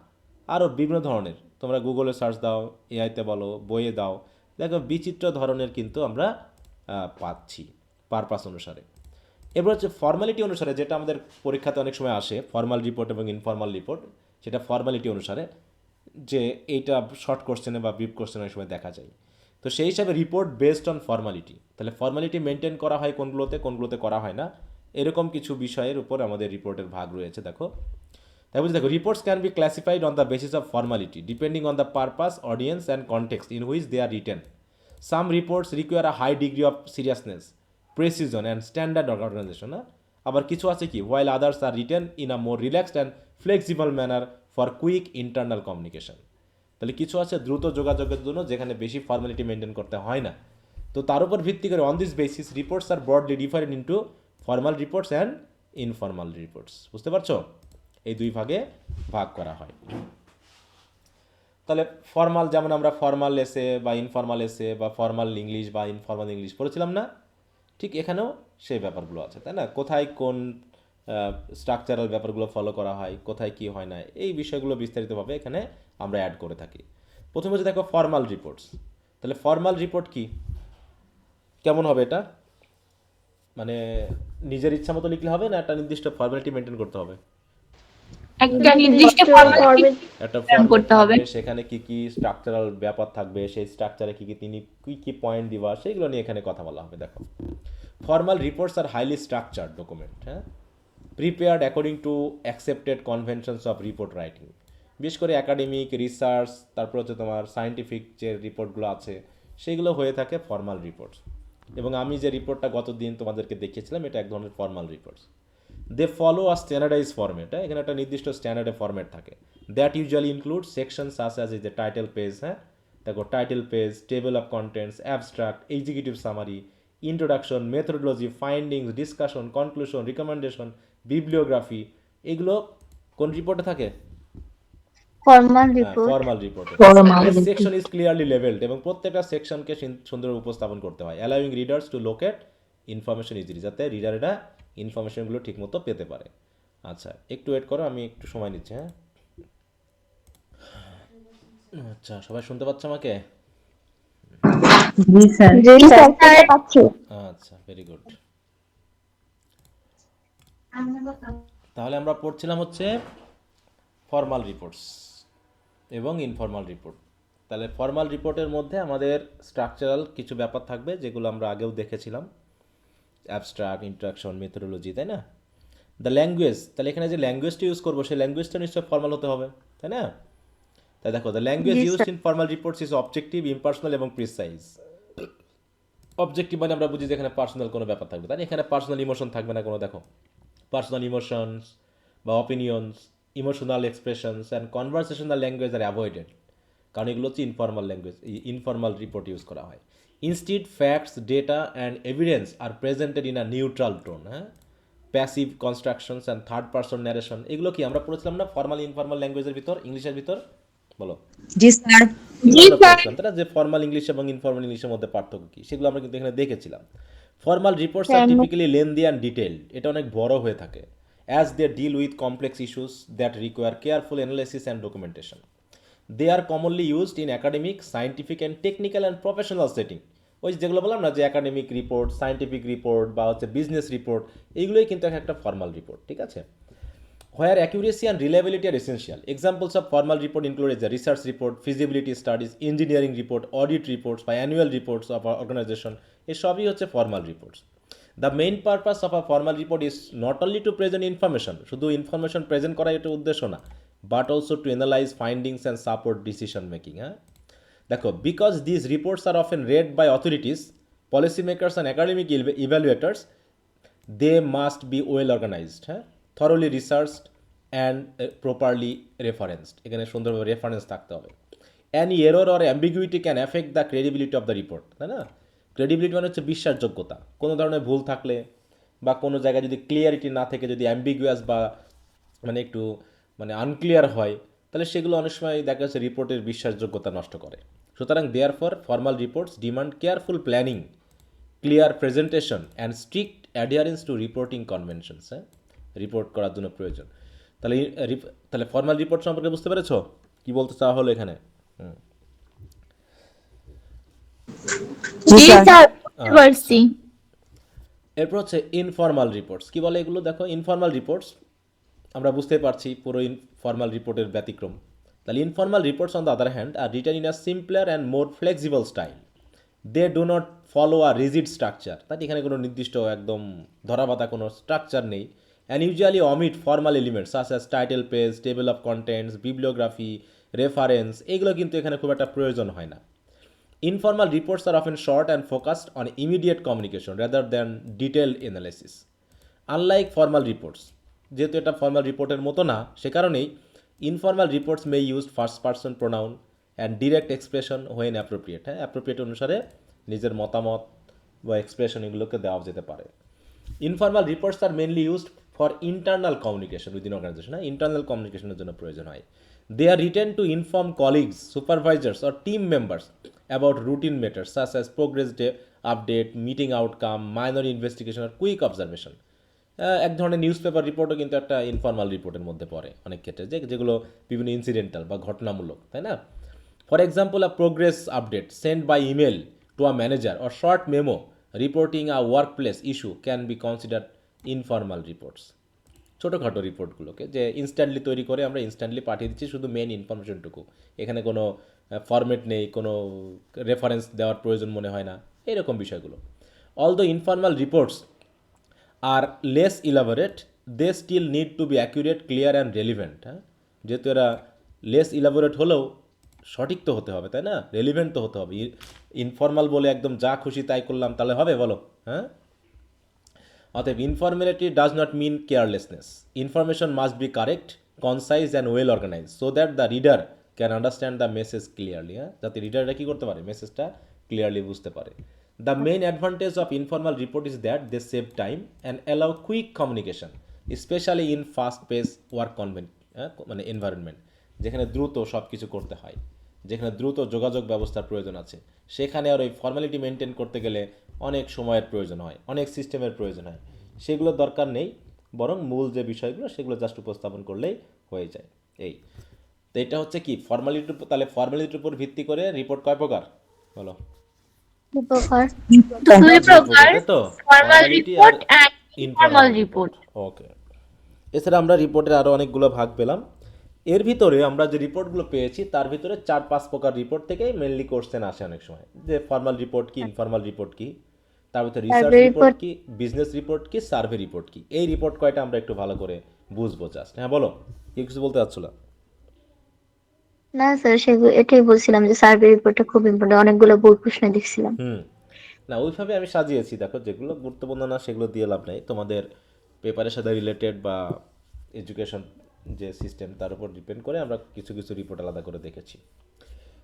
[SPEAKER 1] আরও বিভিন্ন ধরনের। তোমরা গুগলে সার্চ দাও, এআইতে বলো, বইয়ে দাও, দেখো বিচিত্র ধরনের কিন্তু আমরা পাচ্ছি পারপাস অনুসারে। এবার হচ্ছে ফর্মালিটি অনুসারে, যেটা আমাদের পরীক্ষাতে অনেক সময় আসে, ফর্মাল রিপোর্ট এবং ইনফর্মাল রিপোর্ট, সেটা ফর্মালিটি অনুসারে, যে এইটা শর্ট কোশ্চেনে বা ব্রিফ কোশ্চেনে অনেক সময় দেখা যায়। তো সেই হিসাবে রিপোর্ট বেসড অন ফর্মালিটি, তাহলে ফর্মালিটি মেনটেন করা হয় কোনগুলোতে, কোনগুলোতে করা হয় না, এরকম কিছু বিষয়ের উপর আমাদের রিপোর্টের ভাগ রয়েছে। দেখো তারপর দেখো reports can be classified on the basis of formality depending on the purpose, audience and context in which they are written. Some reports require a high degree of seriousness, precision and standard organization. আবার কিছু আছে কি while others are written in a more relaxed and flexible manner for quick internal communication. তাহলে কিছু আছে দ্রুত যোগাযোগের জন্য, যেখানে বেশি ফর্মালিটি মেনটেন করতে হয় না। তো তার উপর ভিত্তি করে on this basis reports are broadly different into formal reports and informal reports. বুঝতে পারছো? এই দুই ভাগে ভাগ করা হয়। তাহলে ফর্মাল, যেমন আমরা ফর্মাল এসে বা ইনফর্মাল এসে বা ফর্মাল ইংলিশ বা ইনফর্মাল ইংলিশ পড়েছিলাম না, ঠিক এখানেও সেই ব্যাপারগুলো আছে, তাই না? কোথায় কোন স্ট্রাকচারাল ব্যাপারগুলো ফলো করা হয়, কোথায় কি হয় না, এই বিষয়গুলো বিস্তারিতভাবে এখানে আমরা অ্যাড করে থাকি। প্রথমে হচ্ছে দেখো ফর্মাল রিপোর্টস। তাহলে ফর্মাল রিপোর্ট কি, কেমন হবে এটা? মানে নিজের ইচ্ছা মতো লিখলে হবে না একটা নির্দিষ্ট ফর্মালিটি মেনটেন করতে হবে?
[SPEAKER 3] একটা নির্দিষ্ট ফরম্যাট
[SPEAKER 1] একটা
[SPEAKER 3] করতে হবে।
[SPEAKER 1] সেখানে কি কি স্ট্রাকচারাল ব্যাপার থাকবে, সেই স্ট্রাকচারে কি কি তিনি কি পয়েন্ট দিবা, সেইগুলো নিয়ে এখানে কথা বলা হবে। দেখো formal reports are highly structured document, prepared according to accepted conventions of report writing. বিশেষ করে একাডেমিক রিসার্চ, তারপর হচ্ছে তোমার সায়েন্টিফিক যে রিপোর্টগুলো আছে সেগুলো হয়ে থাকে ফর্মাল রিপোর্টস। এবং আমি যে রিপোর্টটা গতদিন তোমাদেরকে দেখিয়েছিলাম, এটা এক ধরনের formal reports. They follow a standardize format, এখানে একটা নির্দিষ্ট স্ট্যান্ডার্ডে ফরম্যাট থাকে। That usually include section such as is the title page, দেখো title page, table of contents, abstract, executive summary, introduction, methodology, findings, discussion, conclusion, recommendation, bibliography. এগুলো কোন রিপোর্টে থাকে?
[SPEAKER 2] Formal report.
[SPEAKER 1] ফর্মাল রিপোর্টে। সেকশন ইজ ক্লিয়ারলি লেভেলড এবং প্রত্যেকটা সেকশনকে সুন্দর উপস্থাপন করতে হয়। Allowing readers to locate information easily, যাতে রিডারেরা ইনফরমেশনগুলো ঠিকমতো পেতে পারে। আচ্ছা একটু ওয়েট করো, আমি একটু সময় নিচ্ছি। আচ্ছা সবাই শুনতে পাচ্ছ আমাকে?
[SPEAKER 3] জি স্যার।
[SPEAKER 2] জি স্যার, পাচ্ছি।
[SPEAKER 1] আচ্ছা ভেরি গুড। তাহলে আমরা পড়ছিলাম হচ্ছে ফর্মাল রিপোর্টস এবং ইনফর্মাল রিপোর্ট। তাহলে ফর্মাল রিপোর্টের মধ্যে আমাদের স্ট্রাকচারাল কিছু ব্যাপার থাকবে, যেগুলো আমরা আগেও দেখেছিলাম, অ্যাবস্ট্রাক্ট, ইন্ট্রাকশন, মেথোডোলজি, তাই না? দ্য ল্যাঙ্গুয়েজ, তাহলে এখানে যে ল্যাঙ্গুয়েজটা ইউজ করবো সেই ল্যাঙ্গুয়েজটা নিশ্চয়ই ফর্মাল হতে হবে, তাই না? তাই দেখো the language used in formal reports is objective, impersonal এবং প্রিসাইজ। অবজেক্টিভ মানে আমরা বুঝি যে এখানে পার্সোনাল কোনো ব্যাপার থাকবে, তাই না? এখানে পার্সোনাল ইমোশন থাকবে না কোনো। দেখো পার্সোনাল ইমোশনস বা opinions, emotional expressions and conversational language are avoided, কারণ এগুলো হচ্ছে informal language, informal report use করা হয়। Instead facts, data and evidence are presented in a neutral tone, passive constructions and third person narration, এগুলো কি আমরা পড়েছিলাম না ফর্মাল ইনফর্মাল ল্যাঙ্গুয়েজের ভিতর, ইংলিশের ভিতর? বলো,
[SPEAKER 3] জি স্যার।
[SPEAKER 1] এগুলো
[SPEAKER 3] জি
[SPEAKER 1] আমরা
[SPEAKER 3] স্যার।
[SPEAKER 1] পড়েছিলাম তাই না, যে ফর্মাল ইংলিশ এবং ইনফর্মাল ইংলিশের মধ্যে পার্থক্য কী, সেগুলো আমরা কিন্তু এখানে দেখেছিলাম। Formal reports are
[SPEAKER 2] sir
[SPEAKER 1] typically lengthy and detailed, এটা অনেক বড় হয়ে থাকে, as they deal with complex issues that require careful analysis and documentation. They are commonly used in academic, scientific and technical and professional setting. ওই যেগুলো বললাম না, যে একাডেমিক রিপোর্ট, সায়েন্টিফিক রিপোর্ট বা হচ্ছে বিজনেস রিপোর্ট, এইগুলোই কিন্তু একটা ফর্মাল রিপোর্ট, ঠিক আছে? Where accuracy and reliability are essential. Examples of formal report include the research report, feasibility studies, engineering report, audit reports by annual reports of our organization. এই সবই হচ্ছে formal reports. The main purpose of a formal report is not only to present information, শুধু information present করা এটা উদ্দেশ্য না, but also to analyze findings and support decision making. হ্যাঁ, দেখো, because these reports are often read by authorities, policymakers and academic evaluators, they must be well organized, হ্যাঁ, thoroughly researched and properly referenced, এখানে সুন্দরভাবে রেফারেন্স থাকতে হবে। any error or ambiguity can affect the credibility of the report, তাই না? ক্রেডিবিলিটি মানে হচ্ছে বিশ্বাসযোগ্যতা। কোনো ধরনের ভুল থাকলে বা কোনো জায়গায় যদি ক্লিয়ারিটি না থেকে যদি অ্যাম্বিগুয়াস বা মানে একটু মানে আনক্লিয়ার হয়, তাহলে সেগুলো অনেক সময় দেখা যাচ্ছে রিপোর্টের বিশ্বাসযোগ্যতা নষ্ট করে। সুতরাং therefore formal reports demand careful planning, clear presentation and strict adherence to reporting conventions. হ্যাঁ, রিপোর্ট করার জন্য প্রয়োজন। তাহলে তাহলে ফর্মাল রিপোর্ট সম্পর্কে বুঝতে পেরেছো কি বলতে চাওয়া হলো এখানে?
[SPEAKER 3] জি
[SPEAKER 2] জি
[SPEAKER 3] স্যার।
[SPEAKER 2] স্যার বুঝতে পারছি।
[SPEAKER 1] এরপর হচ্ছে ইনফর্মাল রিপোর্টস। কি বলে এগুলো? দেখো, ইনফর্মাল রিপোর্টস আমরা বুঝতে পারছি পুরো ইনফর্মাল রিপোর্টের ব্যতিক্রম। তাহলে informal reports on the other hand are written in a simpler and more flexible style. They do not follow a rigid structure, তাই এখানে কোনো নির্দিষ্ট একদম ধরাবাঁধা কোনো স্ট্রাকচার নেই। And usually omit formal elements such as title page, table of contents, bibliography, reference, এগুলো কিন্তু এখানে খুব একটা প্রয়োজন হয় না। Informal reports are often short and focused on immediate communication rather than detailed analysis. Unlike formal reports, যেহেতু এটা ফর্মাল রিপোর্টের মতো না, সে কারণেই informal reports may use first person pronoun and direct expression when appropriate. হ্যাঁ, অ্যাপ্রোপ্রিয়েট অনুসারে নিজের মতামত বা এক্সপ্রেশন এগুলোকে দেওয়া যেতে পারে। Informal reports are mainly used for internal communication within organization. হ্যাঁ, ইন্টারনাল কমিউনিকেশনের জন্য প্রয়োজন হয়। They are written to inform colleagues, supervisors or team members about routine matters such as progress update, meeting outcome, minor investigation or quick observation. এক ধরনের নিউজ পেপার রিপোর্টও কিন্তু একটা ইনফর্মাল রিপোর্টের মধ্যে পড়ে অনেক ক্ষেত্রে, যেগুলো বিভিন্ন ইনসিডেন্টাল বা ঘটনামূলক, তাই না? For example, a progress update send by email to a manager or short memo reporting a workplace issue can be considered informal reports. ছোটোখাটো রিপোর্টগুলোকে যে ইনস্ট্যান্টলি তৈরি করে আমরা ইনস্ট্যান্টলি পাঠিয়ে দিচ্ছি শুধু মেন ইনফরমেশনটুকু, এখানে কোনো ফরম্যাট নেই, কোনো রেফারেন্স দেওয়ার প্রয়োজন মনে হয় না, এরকম বিষয়গুলো। All the informal reports are less elaborate, they still need to be accurate, clear and relevant. হ্যাঁ, যেহেতু এরা লেস ইলাবোরেট হলেও সঠিক তো হতে হবে, তাই না? রেলিভেন্ট তো হতে হবে। ইনফর্মাল বলে একদম যা খুশি তাই করলাম তাহলে হবে? বলো। হ্যাঁ, অতএব informality does not mean carelessness. Information must be correct, concise and well organise so that the reader can understand the message clearly. হ্যাঁ, যাতে রিডাররা কী করতে পারে, মেসেজটা ক্লিয়ারলি বুঝতে পারে। The main advantage of informal report is that they save time and allow quick communication, specially in fast pace work মানে এনভায়রনমেন্ট, যেখানে দ্রুত সব কিছু করতে হয়, যেখানে দ্রুত যোগাযোগ ব্যবস্থার প্রয়োজন আছে, সেখানে আর ওই ফর্মালিটি মেনটেন করতে গেলে অনেক সময়ের প্রয়োজন হয়, অনেক সিস্টেমের প্রয়োজন হয়, সেগুলোর দরকার নেই। বরং মূল যে বিষয়গুলো সেগুলো জাস্ট উপস্থাপন করলেই হয়ে যায়। এই তো এটা হচ্ছে কি ফর্মালিটির। তাহলে ফর্মালিটির উপর ভিত্তি করে রিপোর্ট কয় প্রকার বলো?
[SPEAKER 2] উপকার
[SPEAKER 3] দুই
[SPEAKER 2] দুই প্রকার,
[SPEAKER 1] তাই তো,
[SPEAKER 2] ফর্মাল
[SPEAKER 1] ফর্মালিটি আর
[SPEAKER 2] report and
[SPEAKER 1] informal
[SPEAKER 2] informal
[SPEAKER 1] report.
[SPEAKER 2] Report.
[SPEAKER 1] Okay, এছাড়া আমরা রিপোর্টের আরও অনেকগুলো ভাগ পেলাম। এর ভিতরে আমরা যে রিপোর্টগুলো পেয়েছি তার ভিতরে 4-5 প্রকার রিপোর্ট থেকেই মেনলি কোশ্চেন আসে অনেক সময়, যে ফর্মাল রিপোর্ট কি, ইনফর্মাল রিপোর্ট কি, তার ভিতরে রিসার্চ
[SPEAKER 2] সার্ভে
[SPEAKER 1] রিপোর্ট
[SPEAKER 2] রিপোর্ট
[SPEAKER 1] কি, বিজনেস রিপোর্ট কি, সার্ভে রিপোর্ট কি। এই রিপোর্ট কয়টা আমরা একটু ভালো করে বুঝবো জাস্ট। হ্যাঁ বলো, কি কিছু বলতে চাচ্ছিল?
[SPEAKER 2] না স্যার, সেগুলো এটাই বলছিলাম যে সার্ভে রিপোর্টটা খুব ইম্পর্টেন্ট, অনেকগুলো বই প্রশ্ন দেখছিলাম।
[SPEAKER 1] না, ওইভাবে আমি সাজিয়েছি, দেখো যেগুলো গুরুত্বপূর্ণ না সেগুলো দিয়ে লাভ নেই, তোমাদের পেপারের সাথে রিলেটেড বা এডুকেশন যে সিস্টেম তার উপর ডিপেন্ড করে আমরা কিছু কিছু রিপোর্ট আলাদা করে দেখেছি।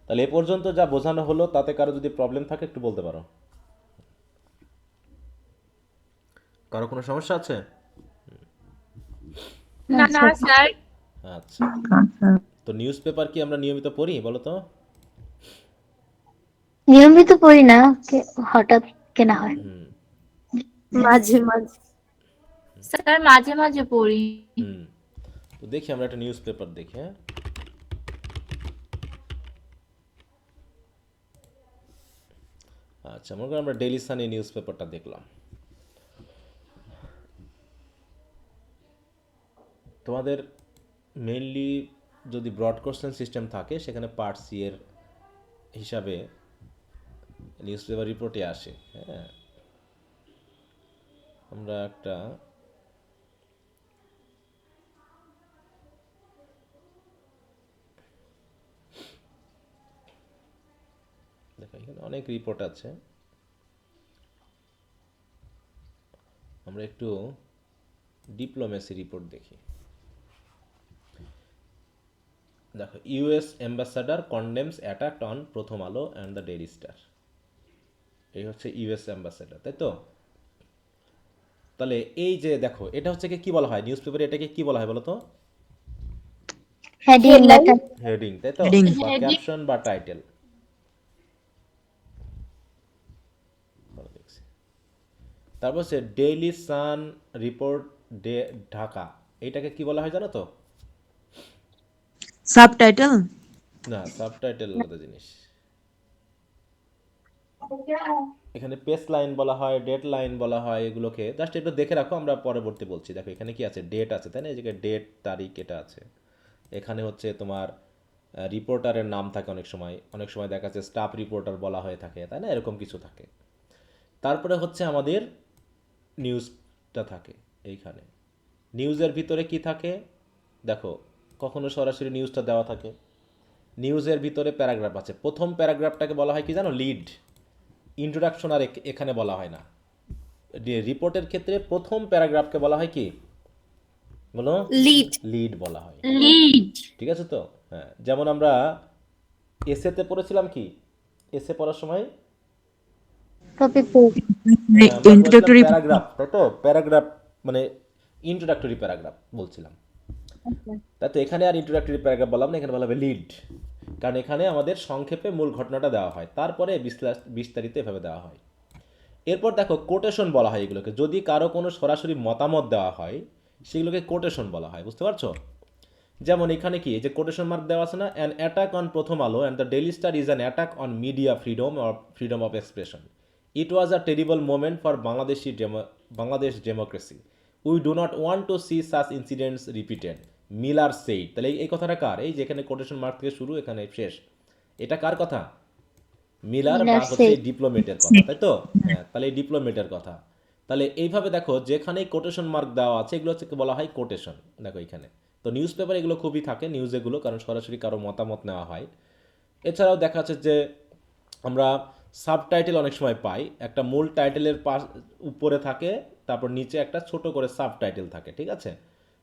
[SPEAKER 1] তাহলে এ পর্যন্ত যা বোঝানো হলো তাতে কারো যদি প্রবলেম থাকে একটু বলতে পারো। কারো কোনো সমস্যা আছে?
[SPEAKER 2] না
[SPEAKER 4] না
[SPEAKER 2] স্যার।
[SPEAKER 4] স্যার।
[SPEAKER 1] আচ্ছা,
[SPEAKER 3] আচ্ছা
[SPEAKER 1] তো নিউজ পেপার কি আমরা নিয়মিত পড়ি বলো তো?
[SPEAKER 2] নিয়মিত পড়ি না, হঠাৎ কেনা হয়।
[SPEAKER 1] হুম
[SPEAKER 2] মাঝে মাঝে।
[SPEAKER 4] স্যার মাঝে মাঝে পড়ি।
[SPEAKER 1] হুম। তো দেখি আমরা একটা নিউজ পেপার দেখি, হ্যাঁ। আচ্ছা, মনে করি আমরা ডেইলি সান এই নিউজ পেপারটা দেখলাম। তোমাদের মেইনলি যদি ব্রড কোশ্চেন সিস্টেম থাকে সেখানে পার্ট সি এর হিসাবে নিউজ পেপার রিপোর্টে আসে, হ্যাঁ। আমরা একটা দেখো এখানে অনেক রিপোর্ট আছে, আমরা একটু ডিপ্লোমেসি রিপোর্ট দেখি। দেখো, US ambassador কন্ডেমস attack on Prothom Alo and the Daily star. এই হচ্ছে ইউএস অ্যাম্বাসাডার, তাই তো? তাহলে এই যে দেখো, এটা হচ্ছে কি বলা হয় নিউজ পেপারে, এটাকে কি বলা হয় বলো তো?
[SPEAKER 2] Heading
[SPEAKER 4] headline.
[SPEAKER 2] লেটার।
[SPEAKER 1] হেডিং, তাই তো?
[SPEAKER 3] হেডিং
[SPEAKER 1] বা
[SPEAKER 4] হেডিং।
[SPEAKER 1] ক্যাপশন বা টাইটেল। তারপর হচ্ছে Daily Sun report day Dhaka, এইটাকে কি বলা হয় জানো তো?
[SPEAKER 3] সাবটাইটেল
[SPEAKER 1] না, সাবটাইটেল আলাদা জিনিস। এখানে পেস লাইন বলা হয়, ডেট লাইন বলা হয়, এগুলোকে জাস্ট একটু দেখে রাখো, আমরা পরবর্তী বলছি। দেখো এখানে কি আছে, ডেট আছে, তাই না? এই জায়গায় ডেট, তারিখ এটা আছে। এখানে হচ্ছে তোমার রিপোর্টারের নাম থাকে, অনেক সময় অনেক সময় দেখা যাচ্ছে স্টাফ রিপোর্টার বলা হয়ে থাকে, তাই না? এরকম কিছু থাকে। তারপরে হচ্ছে আমাদের নিউজটা থাকে এইখানে। নিউজের ভিতরে কি থাকে দেখো, কখনো সরাসরি নিউজটা দেওয়া থাকে, নিউজের ভিতরে প্যারাগ্রাফ আছে। প্রথম প্যারাগ্রাফটাকে বলা হয় কি জানো, লিড। ইন্ট্রোডাকশন আর এখানে বলা হয় না। রিপোর্টের ক্ষেত্রে প্রথম প্যারাগ্রাফকে বলা হয় কি বলো?
[SPEAKER 4] লিড।
[SPEAKER 1] লিড বলা হয়,
[SPEAKER 4] লিড।
[SPEAKER 1] ঠিক আছে তো? হ্যাঁ, যেমন আমরা এসেতে পড়েছিলাম কি, এসে পড়ার সময়
[SPEAKER 2] টপিক পেজ।
[SPEAKER 1] আমরা পড়েছিলাম
[SPEAKER 3] ইন্ট্রোডাক্টরি
[SPEAKER 1] প্যারাগ্রাফ, তাই তো? প্যারাগ্রাফ মানে ইন্ট্রোডাক্টরি প্যারাগ্রাফ বলছিলাম, তাই তো? এখানে আর ইন্ট্রোডাক্টরি প্যারাগ্রাফ বললাম না, এখানে বলা হবে লিড। কারণ এখানে আমাদের সংক্ষেপে মূল ঘটনাটা দেওয়া হয়, তারপরে বিস্তারিত এভাবে দেওয়া হয়। এরপর দেখো, কোটেশন বলা হয় এগুলোকে। যদি কারো কোনো সরাসরি মতামত দেওয়া হয় সেগুলোকে কোটেশন বলা হয়, বুঝতে পারছো? যেমন এখানে কি, এই যে কোটেশন মার্ক দেওয়া আছে না, an attack on Prothom Alo and the Daily Star is an attack on media freedom or freedom of expression. It was a terrible moment for Bangladesh democracy. We do not want to see such incidents repeated, Miller said. তাহলে এই কথাটা কার? এই যে এখানে কোটেশন মার্ক থেকে শুরু, এখানে শেষ, এটা কার কথা? মিলার বা
[SPEAKER 2] মিলার
[SPEAKER 1] হচ্ছে
[SPEAKER 2] সেই।
[SPEAKER 1] ডিপ্লোমেটের কথা, তাই তো? হ্যাঁ, তাহলে এই ডিপ্লোমেটের কথা। তাহলে এইভাবে দেখো, যেখানেই কোটেশন মার্ক দেওয়া আছে এগুলো হচ্ছে বলা হয় কোটেশন। দেখো এখানে তো নিউজ পেপার এগুলো খুবই থাকে, নিউজ এগুলো, কারণ সরাসরি কারো মতামত নেওয়া হয়। এছাড়াও দেখা যাচ্ছে যে আমরা সাবটাইটেল অনেক সময় পাই, একটা মূল টাইটেলের পাশ উপরে থাকে, তারপর নিচে একটা ছোট করে সাবটাইটেল থাকে, ঠিক আছে?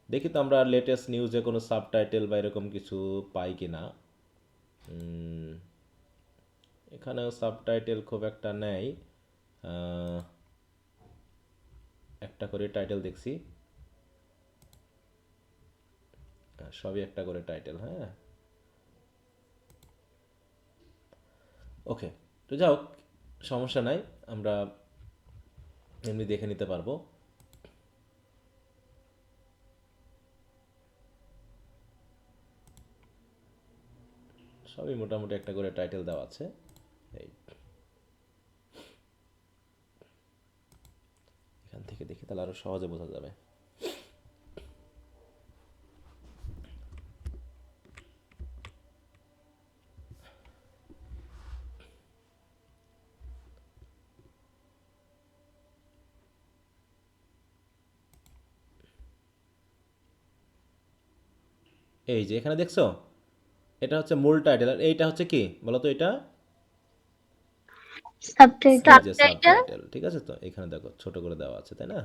[SPEAKER 1] দেখি তো আমরা লেটেস্ট নিউজে কোনো সাবটাইটেল বা এরকম কিছু পাই কি না। এখানেও সাবটাইটেল খুব একটা নেই, আহ, একটা করে টাইটেল দেখছি, সবই একটা করে টাইটেল, হ্যাঁ। ওকে, তো যাও, সমস্যা নাই, আমরা এমনি দেখে নিতে পারবো। সবই মোটামুটি একটা করে টাইটেল দেওয়া আছে। এই এখান থেকে দেখি, তাহলে আরো সহজে বোঝা যাবে। এই যে এখানে দেখছো, এটা হচ্ছে মূল টাইটেল, আর এইটা হচ্ছে কি বলো তো? এটা
[SPEAKER 2] সাবটাইটেল।
[SPEAKER 1] এই যে সাবটাইটেল, ঠিক আছে তো? এখানে দেখো ছোট করে দেওয়া আছে, তাই না?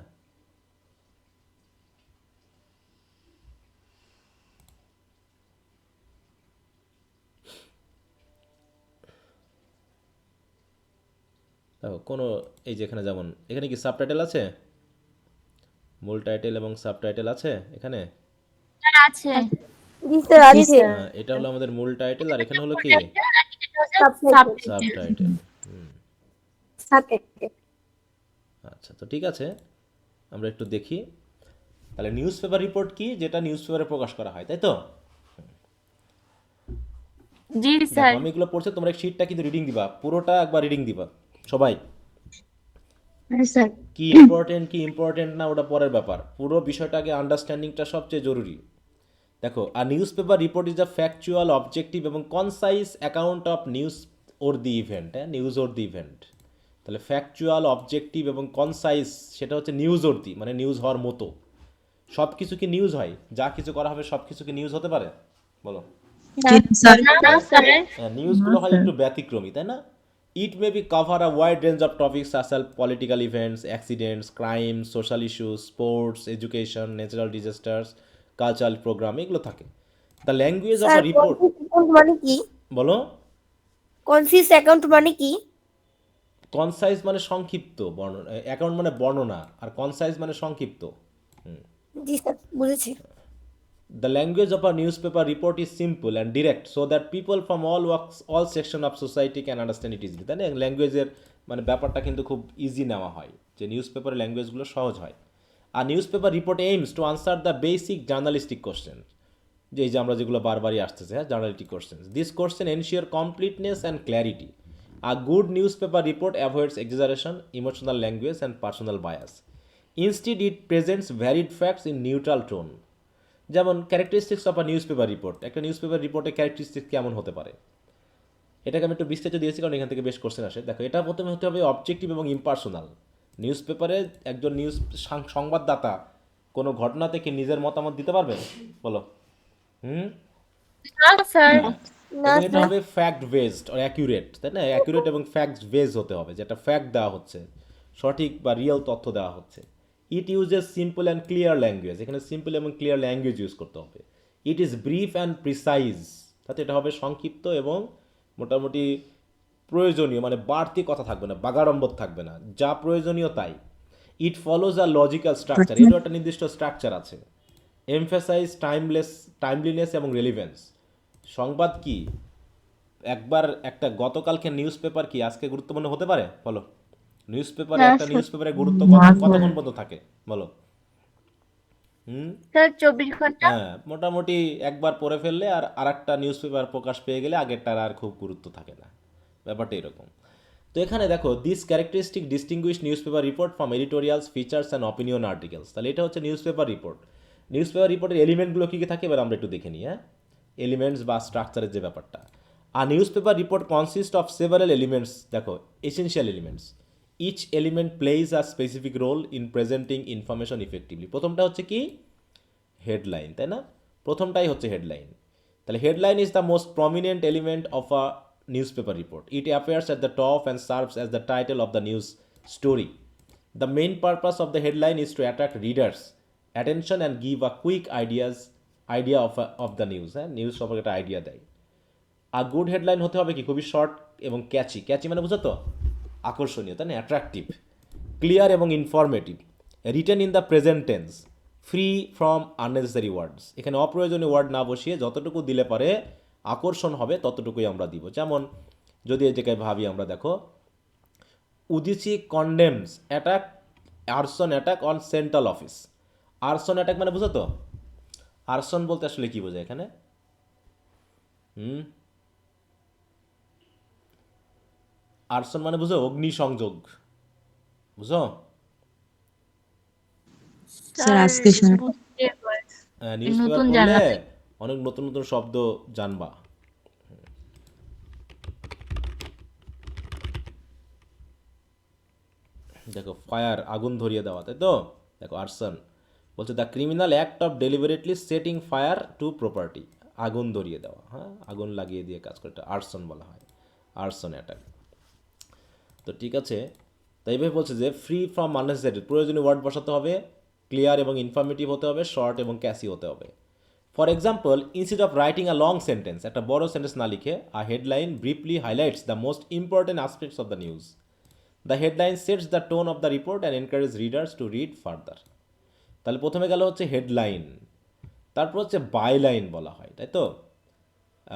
[SPEAKER 1] দেখো কোনো, এই যে এখানে যেমন এখানে কি সাবটাইটেল আছে? মূল টাইটেল এবং সাবটাইটেল আছে এখানে?
[SPEAKER 4] স্যার আছে।
[SPEAKER 5] জি স্যার
[SPEAKER 3] জি
[SPEAKER 5] আছে।
[SPEAKER 3] স্যার
[SPEAKER 1] এটা হলো আমাদের মূল টাইটেল আর এখানে হলো কি
[SPEAKER 5] সাবটাইটেল।
[SPEAKER 1] সাবটাইটেল।
[SPEAKER 5] সাবটাইটেল।
[SPEAKER 1] আচ্ছা, তো ঠিক আছে, আমরা একটু দেখি তাহলে নিউজ পেপার রিপোর্ট কি, যেটা নিউজ পেপারে প্রকাশ করা হয়, তাই তো?
[SPEAKER 4] জি
[SPEAKER 1] দেখো
[SPEAKER 4] স্যার।
[SPEAKER 1] আমি এগুলো পড়ছে, তোমরা শিটটা কিন্তু রিডিং দিবা, পুরোটা একবার রিডিং দিবা সবাই।
[SPEAKER 2] হ্যাঁ স্যার।
[SPEAKER 1] কি ইম্পর্টেন্ট না ওটা পরের ব্যাপার, পুরো বিষয়টা আগে আন্ডারস্ট্যান্ডিংটা সবচেয়ে জরুরি। দেখো, a newspaper report is a factual, objective এবং concise account of news or the event. হ্যাঁ, নিউজ ওর দি ইভেন্ট। তাহলে ফ্যাকচুয়াল, অবজেক্টিভ এবং কনসাইজ, সেটা হচ্ছে নিউজ ওর দি, মানে নিউজ হওয়ার মতো। সব কিছু কি নিউজ হয়? যা কিছু করা হবে সব কিছু কি নিউজ হতে পারে? বলো।
[SPEAKER 3] জি স্যার
[SPEAKER 4] না স্যার।
[SPEAKER 1] নিউজগুলো হয় একটু ব্যতিক্রমী, তাই না? It may be cover a wide range of topics such as political events, accidents, crime, social issues, sports, education, natural disasters, cultural program, এগুলো থাকে। The language of
[SPEAKER 5] sir
[SPEAKER 1] a report.
[SPEAKER 5] Concise account মানে কি?
[SPEAKER 1] বলো।
[SPEAKER 5] কনসিস অ্যাকাউন্ট মানে কি?
[SPEAKER 1] কনসাইজ মানে সংক্ষিপ্ত বর্ণনা, অ্যাকাউন্ট মানে বর্ণনা, আর কনসাইজ মানে সংক্ষিপ্ত।
[SPEAKER 5] জি স্যার বুঝেছি।
[SPEAKER 1] The language of a newspaper report is simple and direct so that people from all walks, all section of society can understand it easily. তাই না? ল্যাঙ্গুয়েজের মানে ব্যাপারটা কিন্তু খুব ইজি নেওয়া হয়, যে নিউজ পেপারের ল্যাঙ্গুয়েজগুলো সহজ হয়। A newspaper report aims to answer the basic journalistic question, যে এই যে আমরা যেগুলো বারবারই আসতেছে, হ্যাঁ, journalistic question. This question ensure completeness and clarity. A good newspaper report avoids exaggeration, emotional language and personal bias. Instead it presents varied facts in neutral tone. যেমন characteristics of a newspaper report, একটা নিউজ পেপার রিপোর্টের ক্যারেক্টারিস্টিক্স কেমন হতে পারে, এটাকে আমি একটু বিস্তারিত দিয়েছি কারণ এখান থেকে বেশ কোশ্চেন আসে। দেখো, এটা প্রথমে হতে হবে অবজেক্টিভ এবং ইম্পার্সোনাল। নিউজ পেপারে একজন সংবাদদাতা কোনো ঘটনা থেকে নিজের মতামত দিতে পারবে? বলো। হুম।
[SPEAKER 4] না স্যার।
[SPEAKER 5] না
[SPEAKER 1] এবং এটা
[SPEAKER 5] স্যার।
[SPEAKER 1] হবে ফ্যাক্ট বেসড আর অ্যাকুরেট, তাই না? অ্যাকুরেট এবং ফ্যাক্ট বেস হতে হবে, যেটা ফ্যাক্ট দেওয়া হচ্ছে, সঠিক বা রিয়েল তথ্য দেওয়া হচ্ছে। It uses simple and clear language, এখানে সিম্পল এবং ক্লিয়ার ল্যাঙ্গুয়েজ ইউজ করতে হবে। It is brief and precise, তাতে এটা হবে সংক্ষিপ্ত এবং মোটামুটি প্রয়োজনীয়, মানে বাড়তি কথা থাকবে না, বাগাড়ম্বর থাকবে না, যা প্রয়োজনীয় তাই। ইট ফলোজ আ লজিক্যাল স্ট্রাকচার, এরও একটা নির্দিষ্ট স্ট্রাকচার আছে। এমফাসাইজ টাইমলিনেস এবং রেলিভেন্স। সংবাদ কি একবার একটা গতকালকে নিউজ পেপার কি আজকে গুরুত্বপূর্ণ হতে পারে? বলো। নিউজ পেপারে,
[SPEAKER 2] না
[SPEAKER 1] একটা
[SPEAKER 2] স্যার।
[SPEAKER 1] নিউজ পেপারের গুরুত্ব কতক্ষণ পর্যন্ত থাকে? বলো। হুম।
[SPEAKER 4] স্যার 24 ঘন্টা।
[SPEAKER 1] হ্যাঁ, মোটামুটি একবার পড়ে ফেললে আর আরেকটা নিউজ পেপার প্রকাশ পেয়ে গেলে আগেরটার আর খুব গুরুত্ব থাকে না, ব্যাপারটা এরকম। তো এখানে দেখো, this characteristic distinguish newspaper report from editorials, features and opinion articles. তাহলে এটা হচ্ছে newspaper report. News paper রিপোর্টের এলিমেন্টগুলো কী কী থাকে এবার আমরা একটু দেখে নিই। হ্যাঁ, এলিমেন্টস বা স্ট্রাকচারের যে ব্যাপারটা। A newspaper report consist of several elements. দেখো, essential elements. Each element plays a specific role in presenting information effectively. প্রথমটা হচ্ছে কি? হেডলাইন, তাই না? প্রথমটাই হচ্ছে হেডলাইন। তাহলে headline is the most prominent element of a newspaper report. It appears at the top and serves as the title of the news story. The main purpose of the headline is two attract readers attention and give a quick idea of the news. হ্যাঁ, নিউজ সম্পর্কে একটা আইডিয়া দেয়। আর গুড হেডলাইন হতে হবে কি? খুবই শর্ট এবং ক্যাচি। ক্যাচি মানে বুঝো তো? আকর্ষণীয়, তাই না? অ্যাট্রাকটিভ, ক্লিয়ার এবং informative. Written in the present tense, free from unnecessary words. এখানে অপ্রয়োজনীয় ওয়ার্ড না বসিয়ে যতটুকু দিলে পারে আকর্ষণ হবে ততটুকুই আমরা দিব। যেমন যদি এই জায়গায় ভাবি আমরা, দেখো, Udichi condemns attack, arson attack on central office. Arson attack মানে বুঝো তো? আরসন বলতে আসলে কি বোঝায় এখানে? আরসন মানে বুঝো অগ্নিসংযোগ, বুঝো?
[SPEAKER 3] স্যার আজকে স্যার
[SPEAKER 4] বুঝতে পারছি।
[SPEAKER 1] নিউজ পেপার
[SPEAKER 4] নতুন
[SPEAKER 1] পড়লে
[SPEAKER 4] জানা।
[SPEAKER 1] অনেক নতুন নতুন শব্দ জানবা। দেখো, ফায়ার, আগুন ধরিয়ে দেওয়া, তাই তো? দেখো, আরসন বলছে the criminal act of deliberately setting fire two property. আগুন ধরিয়ে দেওয়া, হ্যাঁ, আগুন লাগিয়ে দিয়ে কাজ করে, এটা আরসন বলা হয়, আরসন অ্যাটাক। তো ঠিক আছে, তাই এইভাবে বলছে যে ফ্রি ফ্রম আননেসেসারি, প্রয়োজনীয় ওয়ার্ড বসাতে হবে, ক্লিয়ার এবং ইনফরমেটিভ হতে হবে, শর্ট এবং ক্যাসি হতে হবে। For example, instead of writing a long sentence, একটা বড় সেন্টেন্স না লিখে a headline briefly highlights the most important aspects of the news. The headline sets the tone of the report and encourage readers to read further. তাহলে প্রথমে গেল হচ্ছে হেডলাইন, তারপর হচ্ছে বাইলাইন বলা হয়, তাই তো?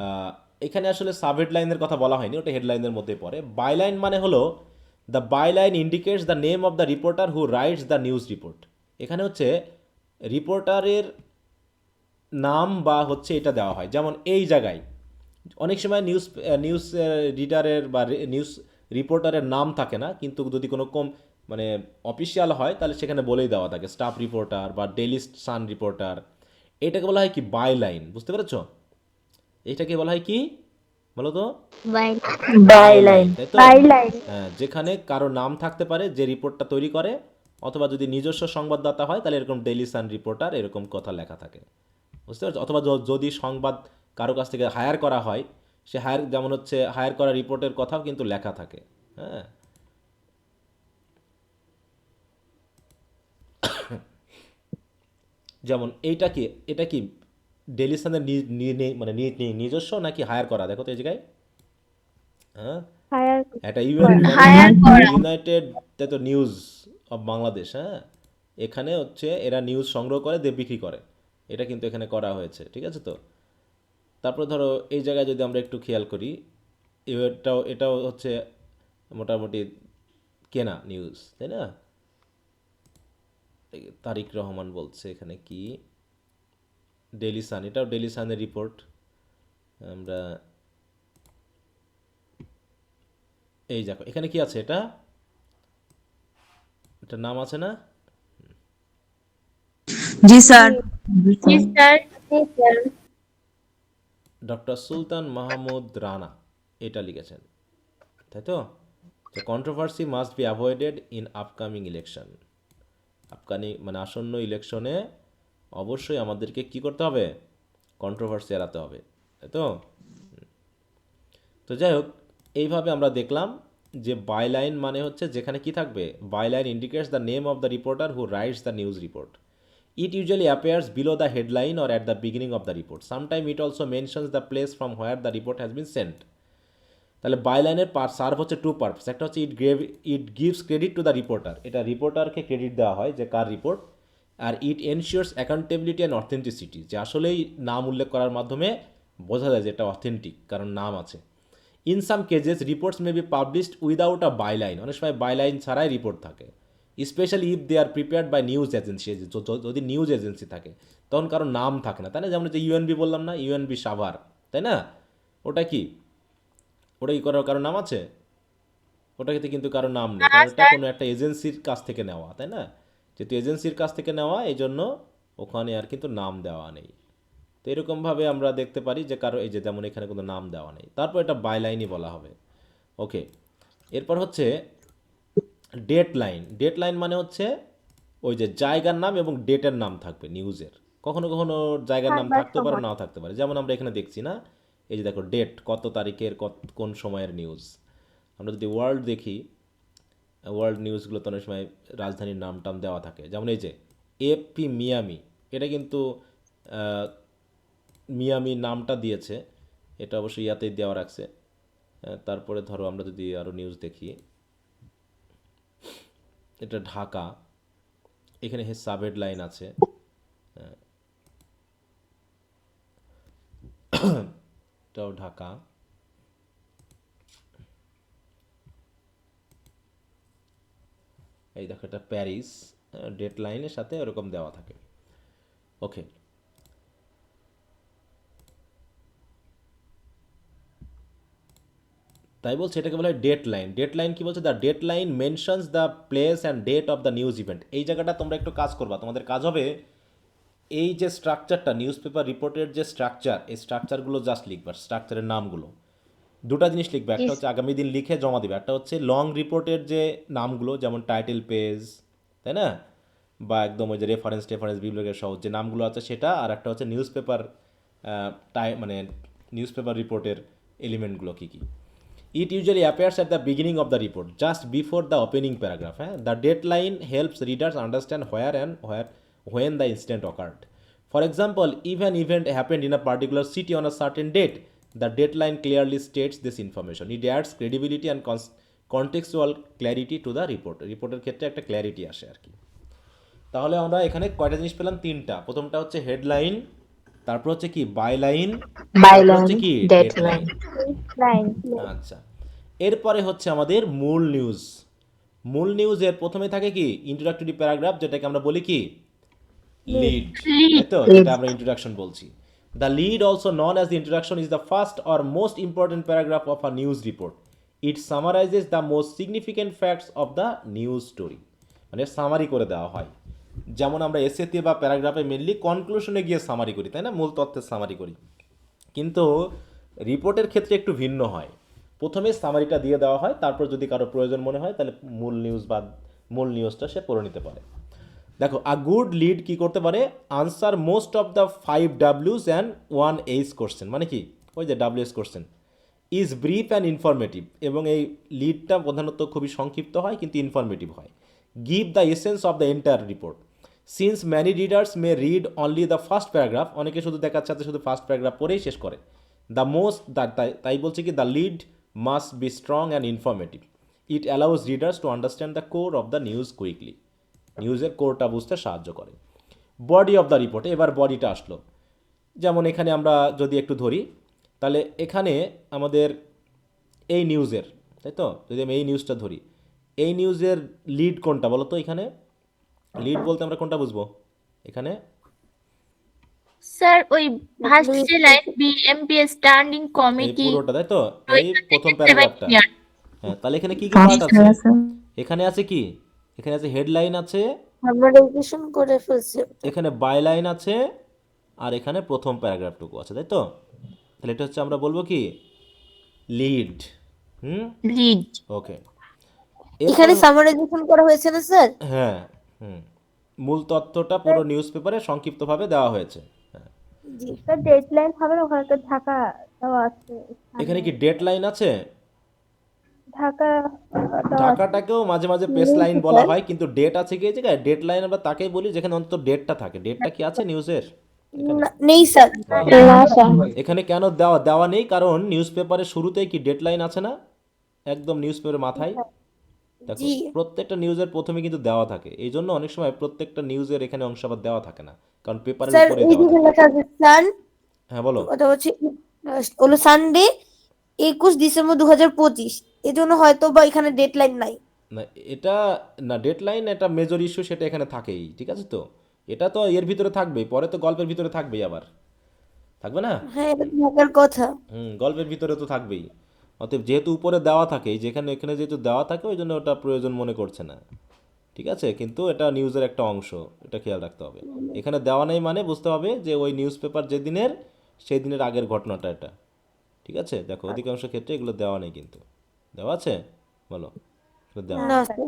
[SPEAKER 1] আহ, এখানে আসলে সাব হেডলাইনের কথা বলা হয়নি, ওটা হেডলাইনের মধ্যে পড়ে। বাইলাইন মানে হলো the byline indicates the name of the reporter who writes the news report. এখানে হচ্ছে রিপোর্টারের নাম বা হচ্ছে এটা দেওয়া হয়, যেমন এই জায়গায় অনেক সময় নিউজ নিউজ রিডারের বা নিউজ রিপোর্টারের নাম থাকে না, কিন্তু যদি কোনো মানে অফিসিয়াল হয় তাহলে সেখানে বলেই দেওয়া থাকে স্টাফ রিপোর্টার বা ডেইলি সান রিপোর্টার। এটাকে বলা হয় কি বাইলাইন, বুঝতে পেরেছো? এটাকে বলা হয় কি বলো তো?
[SPEAKER 2] বাই।
[SPEAKER 1] বাইলাইন, তাই তো? হ্যাঁ, যেখানে কারো নাম থাকতে পারে যে রিপোর্টটা তৈরি করে, অথবা যদি নিজস্ব সংবাদদাতা হয় তাহলে এরকম ডেইলি সান রিপোর্টার এরকম কথা লেখা থাকে, বুঝতে পারছো? অথবা যদি সংবাদ কারো কাছ থেকে হায়ার করা হয়, সে হায়ার, যেমন হচ্ছে হায়ার করা রিপোর্টের কথাও কিন্তু লেখা থাকে। হ্যাঁ, যেমন এটা কি ডেইলি সানের মানে নিজস্ব নাকি হায়ার করা? দেখো তো এই জায়গায়। হ্যাঁ, এটা
[SPEAKER 4] হায়ার করা।
[SPEAKER 1] ইউনাইটেড তো নিউজ অফ বাংলাদেশ। হ্যাঁ, এখানে হচ্ছে এরা নিউজ সংগ্রহ করে দিয়ে বিক্রি করে, এটা কিন্তু এখানে করা হয়েছে, ঠিক আছে তো? তারপর ধরো এই জায়গায় যদি আমরা একটু খেয়াল করি, এটাও হচ্ছে মোটামুটি কেনা নিউজ, তাই না? তারিক রহমান বলছে এখানে কি ডেইলি সান, এটাও ডেইলি সানের রিপোর্ট। আমরা এই দেখো এখানে কি আছে, এটার নাম আছে না?
[SPEAKER 3] জি স্যার।
[SPEAKER 4] জি স্যার।
[SPEAKER 1] ডক্টর সুলতান মাহমুদ রানা এটা লিখেছেন, তাই তো? Controversy must be avoided in upcoming election. মানে আসন্ন ইলেকশনে অবশ্যই আমাদেরকে কি করতে হবে? কন্ট্রোভার্সি এড়াতে হবে, তাই তো? তো যাই হোক, এইভাবে আমরা দেখলাম যে বাইলাইন মানে হচ্ছে যেখানে কি থাকবে, byline indicates the name of the reporter who writes the news report. It usually appears below the headline or at the beginning of the report. Sometimes it also mentions the place from where the report has been sent. তাহলে বাইলাইনের সার্ভ হচ্ছে টু পারপাস। একটা হচ্ছে it gives credit to the reporter, এটা রিপোর্টারকে ক্রেডিট দেওয়া হয় যে কার রিপোর্ট। আর it ensures accountability and authenticity, যে আসলেই নাম উল্লেখ করার মাধ্যমে বোঝা যায় যে এটা অথেন্টিক, কারণ নাম আছে। In some cases reports may be published without a byline, অনেক সময় বাইলাইন ছাড়াই রিপোর্ট থাকে। Specially if they are prepared by news agency, যদি নিউজ এজেন্সি থাকে তখন কারো নাম থাকে না, তাই না? যেমন যে ইউএনবি বললাম না, ইউএনবি সাভার, তাই না? ওটা কি কারো নাম আছে? ওটাতে কিন্তু কারো নাম নেই,
[SPEAKER 4] না
[SPEAKER 1] কারণ এটা
[SPEAKER 4] স্যার।
[SPEAKER 1] কোনো একটা এজেন্সির কাছ থেকে নেওয়া, তাই না? যেহেতু এজেন্সির কাছ থেকে নেওয়া, এই জন্য ওখানে আর কিন্তু নাম দেওয়া নেই। তো এরকমভাবে আমরা দেখতে পারি যে কারো এই যে যেমন এখানে কোনো নাম দেওয়া নেই, তারপর এটা বাইলাইনই বলা হবে। ওকে, এরপর হচ্ছে ডেট লাইন। ডেট লাইন মানে হচ্ছে ওই যে জায়গার নাম এবং ডেটের নাম থাকবে নিউজের। কখনো কখনো জায়গার নাম থাকতে পারে, নাও থাকতে পারে। যেমন আমরা এখানে দেখছি না, এই যে দেখো ডেট, কত তারিখের কোন সময়ের নিউজ। আমরা যদি ওয়ার্ল্ড দেখি, ওয়ার্ল্ড নিউজগুলো তো অনেক সময় রাজধানীর নাম টাম দেওয়া থাকে, যেমন এই যে এপি মিয়ামি, এটা কিন্তু মিয়ামি নামটা দিয়েছে, এটা অবশ্যই ইয়াতেই দেওয়া রাখছে। তারপরে ধরো আমরা যদি আরও নিউজ দেখি, এটা ঢাকা, এখানে সাব হেডলাইন আছে, এটাও ঢাকা। এই দেখো এটা প্যারিস, ডেট লাইনের সাথে এরকম দেওয়া থাকে। ওকে, তাই বলছে এটাকে বলা হয় ডেট লাইন। ডেট লাইন কি বলছে? The dateline mentions the place and date of the news event. এই জায়গাটা তোমরা একটু কাজ করবা, তোমাদের কাজ হবে এই যে স্ট্রাকচারটা, নিউজ পেপার রিপোর্টের যে স্ট্রাকচার, এই স্ট্রাকচারগুলো জাস্ট লিখবা, স্ট্রাকচারের নামগুলো। দুটা জিনিস লিখবে, একটা হচ্ছে আগামী দিন লিখে জমা দিবে, একটা হচ্ছে লং রিপোর্টের যে নামগুলো, যেমন টাইটেল পেজ, তাই না? বা একদম ওই যে রেফারেন্স বিভাগের সহ যে নামগুলো আছে সেটা, আর একটা হচ্ছে নিউজ পেপার মানে নিউজ পেপার রিপোর্টের এলিমেন্টগুলো কী কী। It usually appears at the beginning of the report, just before the opening paragraph. The deadline helps readers understand when the incident occurred. For example, if an event happened in a particular city on a certain date, the deadline clearly states this information. It adds credibility and contextual clarity to the report. রিপোর্টের ক্ষেত্রে একটা ক্ল্যারিটি আসে আর কি। তাহলে আমরা এখানে কয়টা জিনিস পেলাম? তিনটা। প্রথমটা হচ্ছে হেডলাইন, তারপর হচ্ছে কি বাইলাইন, তারপর
[SPEAKER 3] বাইলাইন,
[SPEAKER 1] হচ্ছে কি
[SPEAKER 3] ডেডলাইন।
[SPEAKER 1] ডেডলাইন।
[SPEAKER 4] লাইন
[SPEAKER 1] আচ্ছা, এরপরে হচ্ছে আমাদের মূল নিউজ। মূল নিউজের প্রথমে থাকে কি ইন্ট্রোডাক্টরি প্যারাগ্রাফ, যেটাকে আমরা বলি কি লিড, তাই তো, যেটা আমরা ইন্ট্রোডাকশন বলছি। The lead also known as the introduction is the first or most important paragraph of a news report. It summarizes the most significant facts of the news story. মানে সামারি করে দেওয়া হয়। যেমন আমরা এসেতে বা প্যারাগ্রাফে মেনলি কনক্লুশনে গিয়ে সামারি করি, তাই না, মূল তথ্যের সামারি করি। কিন্তু রিপোর্টের ক্ষেত্রে একটু ভিন্ন হয়। প্রথমে সামারিটা দিয়ে দেওয়া হয়, তারপর যদি কারো প্রয়োজন মনে হয় তাহলে মূল নিউজ বা মূল নিউজটা সে পড়ে নিতে পারে। দেখো, আ গুড লিড কি করতে পারে? আনসার মোস্ট অফ দ্য 5 ডাব্লিউস অ্যান্ড 1 এইচ কোশ্চেন। মানে কি, ওই যে ডাব্লিউএস question. Is brief and informative, এবং এই লিডটা প্রধানত খুবই সংক্ষিপ্ত হয় কিন্তু ইনফরমেটিভ হয়। Give the essence of the entire report. Since many readers may read only the first paragraph, অনেকে শুধু দেখার সাথে শুধু ফার্স্ট প্যারাগ্রাফ পড়েই শেষ করে। দ্য মোস্ট তাই বলছে কি the lead must be strong and informative. It allows readers to understand the core of the news quickly. নিউজের কোরটা বুঝতে সাহায্য করে। বডি অফ দ্য রিপোর্ট, এবার বডিটা আসলো। যেমন এখানে আমরা যদি একটু ধরি, তাহলে এখানে আমাদের এই নিউজের, তাই তো, যদি আমি এই নিউজটা ধরি, এই নিউজের লিড কোনটা বলো তো? এখানে লিড বলতে আমরা কোনটা বুঝবো এখানে?
[SPEAKER 4] স্যার ওই ফার্স্ট যে লাইন বিএমপি স্ট্যান্ডিং
[SPEAKER 1] এই
[SPEAKER 4] কমিটি
[SPEAKER 1] পুরোটা, তাই তো, এই প্রথম প্যারাগ্রাফটা। হ্যাঁ, তাহলে এখানে কি কি পার্ট আছে? এখানে আছে কি, এখানে আছে হেডলাইন আছে,
[SPEAKER 5] আমরা রেজিস্ট্রেশন করে ফেলছি।
[SPEAKER 1] এখানে বাইলাইন আছে, আর এখানে প্রথম প্যারাগ্রাফটুকু আছে, তাই তো। তাহলে এটা হচ্ছে আমরা বলবো কি লিড।
[SPEAKER 4] লিড।
[SPEAKER 1] ওকে।
[SPEAKER 5] এখানে সামারাইজেশন করা হয়েছে না স্যার?
[SPEAKER 1] হ্যাঁ, হুম, মূল তথ্যটা পুরো নিউজ পেপারে সংক্ষিপ্তভাবে দেওয়া হয়েছে। হ্যাঁ।
[SPEAKER 5] জি।
[SPEAKER 4] স্যার ডেডলাইন হবে না, ওখানে তো ঢাকা দেওয়া আছে।
[SPEAKER 1] এখানে কি ডেট লাইন আছে?
[SPEAKER 4] ঢাকা
[SPEAKER 1] ঢাকাটাকেও মাঝে মাঝে পেস লাইন বলা হয়, কিন্তু ডেট আছে কি এই জায়গায়? ডেট লাইন আমরা তাকেই বলি যেখানে অন্তত ডেটটা থাকে। ডেটটা কি আছে নিউজের এখানে?
[SPEAKER 5] নেই স্যার।
[SPEAKER 1] এখানে কেন দেওয়া দেওয়া নেই? কারণ নিউজ পেপারের শুরুতেই কি ডেট লাইন আছে না, একদম নিউজ পেপারের মাথায়। দেখো,
[SPEAKER 5] জি।
[SPEAKER 1] প্রত্যেকটা নিউজের প্রথমে কিন্তু দেওয়া থাকে, এই জন্য অনেক সময় প্রত্যেকটা নিউজের এখানে অংশ আবার দেওয়া থাকে না, কারণ পেপারের
[SPEAKER 5] স্যার
[SPEAKER 1] উপরে
[SPEAKER 5] এই
[SPEAKER 1] দেওয়া
[SPEAKER 5] যে
[SPEAKER 1] থাকে।
[SPEAKER 5] লেখা আছে সান,
[SPEAKER 1] হ্যাঁ বলো।
[SPEAKER 5] ওটা হচ্ছে হলো সানডে 21 ডিসেম্বর 2025, এজন্য হয়তো বা এখানে ডেডলাইন নাই।
[SPEAKER 1] না, এটা না ডেট লাইন, এটা মেজর ইস্যু, সেটা এখানে থাকেই, ঠিক আছে তো। এটা তো এর ভিতরে থাকবেই, পরে তো গল্পের ভিতরে থাকবেই, আবার থাকবে না?
[SPEAKER 5] হ্যাঁ, এটা তো থাকার কথা।
[SPEAKER 1] গল্পের ভিতরে তো থাকবেই। অতএব যেহেতু উপরে দেওয়া থাকে, যেখানে এখানে যেহেতু দেওয়া থাকে, ওই জন্য ওটা প্রয়োজন মনে করছে না, ঠিক আছে। কিন্তু এটা নিউজের একটা অংশ, এটা খেয়াল রাখতে হবে। এখানে দেওয়া নেই মানে বুঝতে হবে যে ওই নিউজ পেপার যেদিনের, সেই দিনের আগের ঘটনাটা এটা, ঠিক আছে। দেখো, অধিকাংশ ক্ষেত্রে এগুলো দেওয়া নেই, কিন্তু দেওয়া আছে বলো, এগুলো দেওয়া
[SPEAKER 5] না
[SPEAKER 1] নেই।
[SPEAKER 5] স্যার।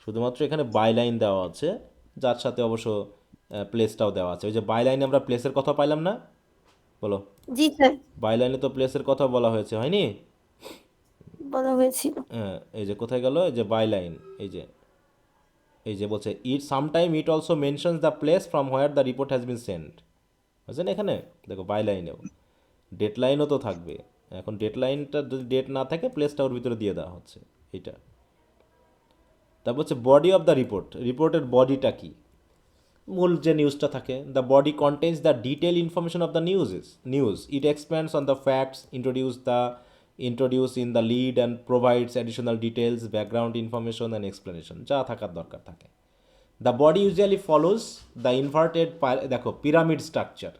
[SPEAKER 1] শুধুমাত্র এখানে বাইলাইন দেওয়া আছে, যার সাথে অবশ্য প্লেসটাও দেওয়া আছে। ওই যে বাইলাইনে আমরা প্লেসের কথা পাইলাম না, বলো।
[SPEAKER 5] জি স্যার,
[SPEAKER 1] বাইলাইনে তো প্লেসের কথা বলা হয়েছে, হয়নি?
[SPEAKER 5] বলা হয়েছিল।
[SPEAKER 1] হ্যাঁ, এই যে কোথায় গেল, এই যে বাইলাইন, এই যে বলছে it sometime it also mentions the place from where the report has been sent. বুঝছেন? এখানে দেখো বাইলাইনেও ডেট লাইনও তো থাকবে। এখন ডেট লাইনটা যদি ডেট না থাকে, প্লেসটা ওর ভিতরে দিয়ে দেওয়া হচ্ছে, এইটা। তারপর হচ্ছে বডি অফ দ্য রিপোর্ট। রিপোর্টের বডিটা কি? মূল যে নিউজটা থাকে, the body contains the detail information of the news. It expands on the facts introduce in the lead and provides additional details, background information and explanation, যা থাকার দরকার থাকে। The body usually follows the inverted, দেখো পিরামিড স্ট্রাকচার,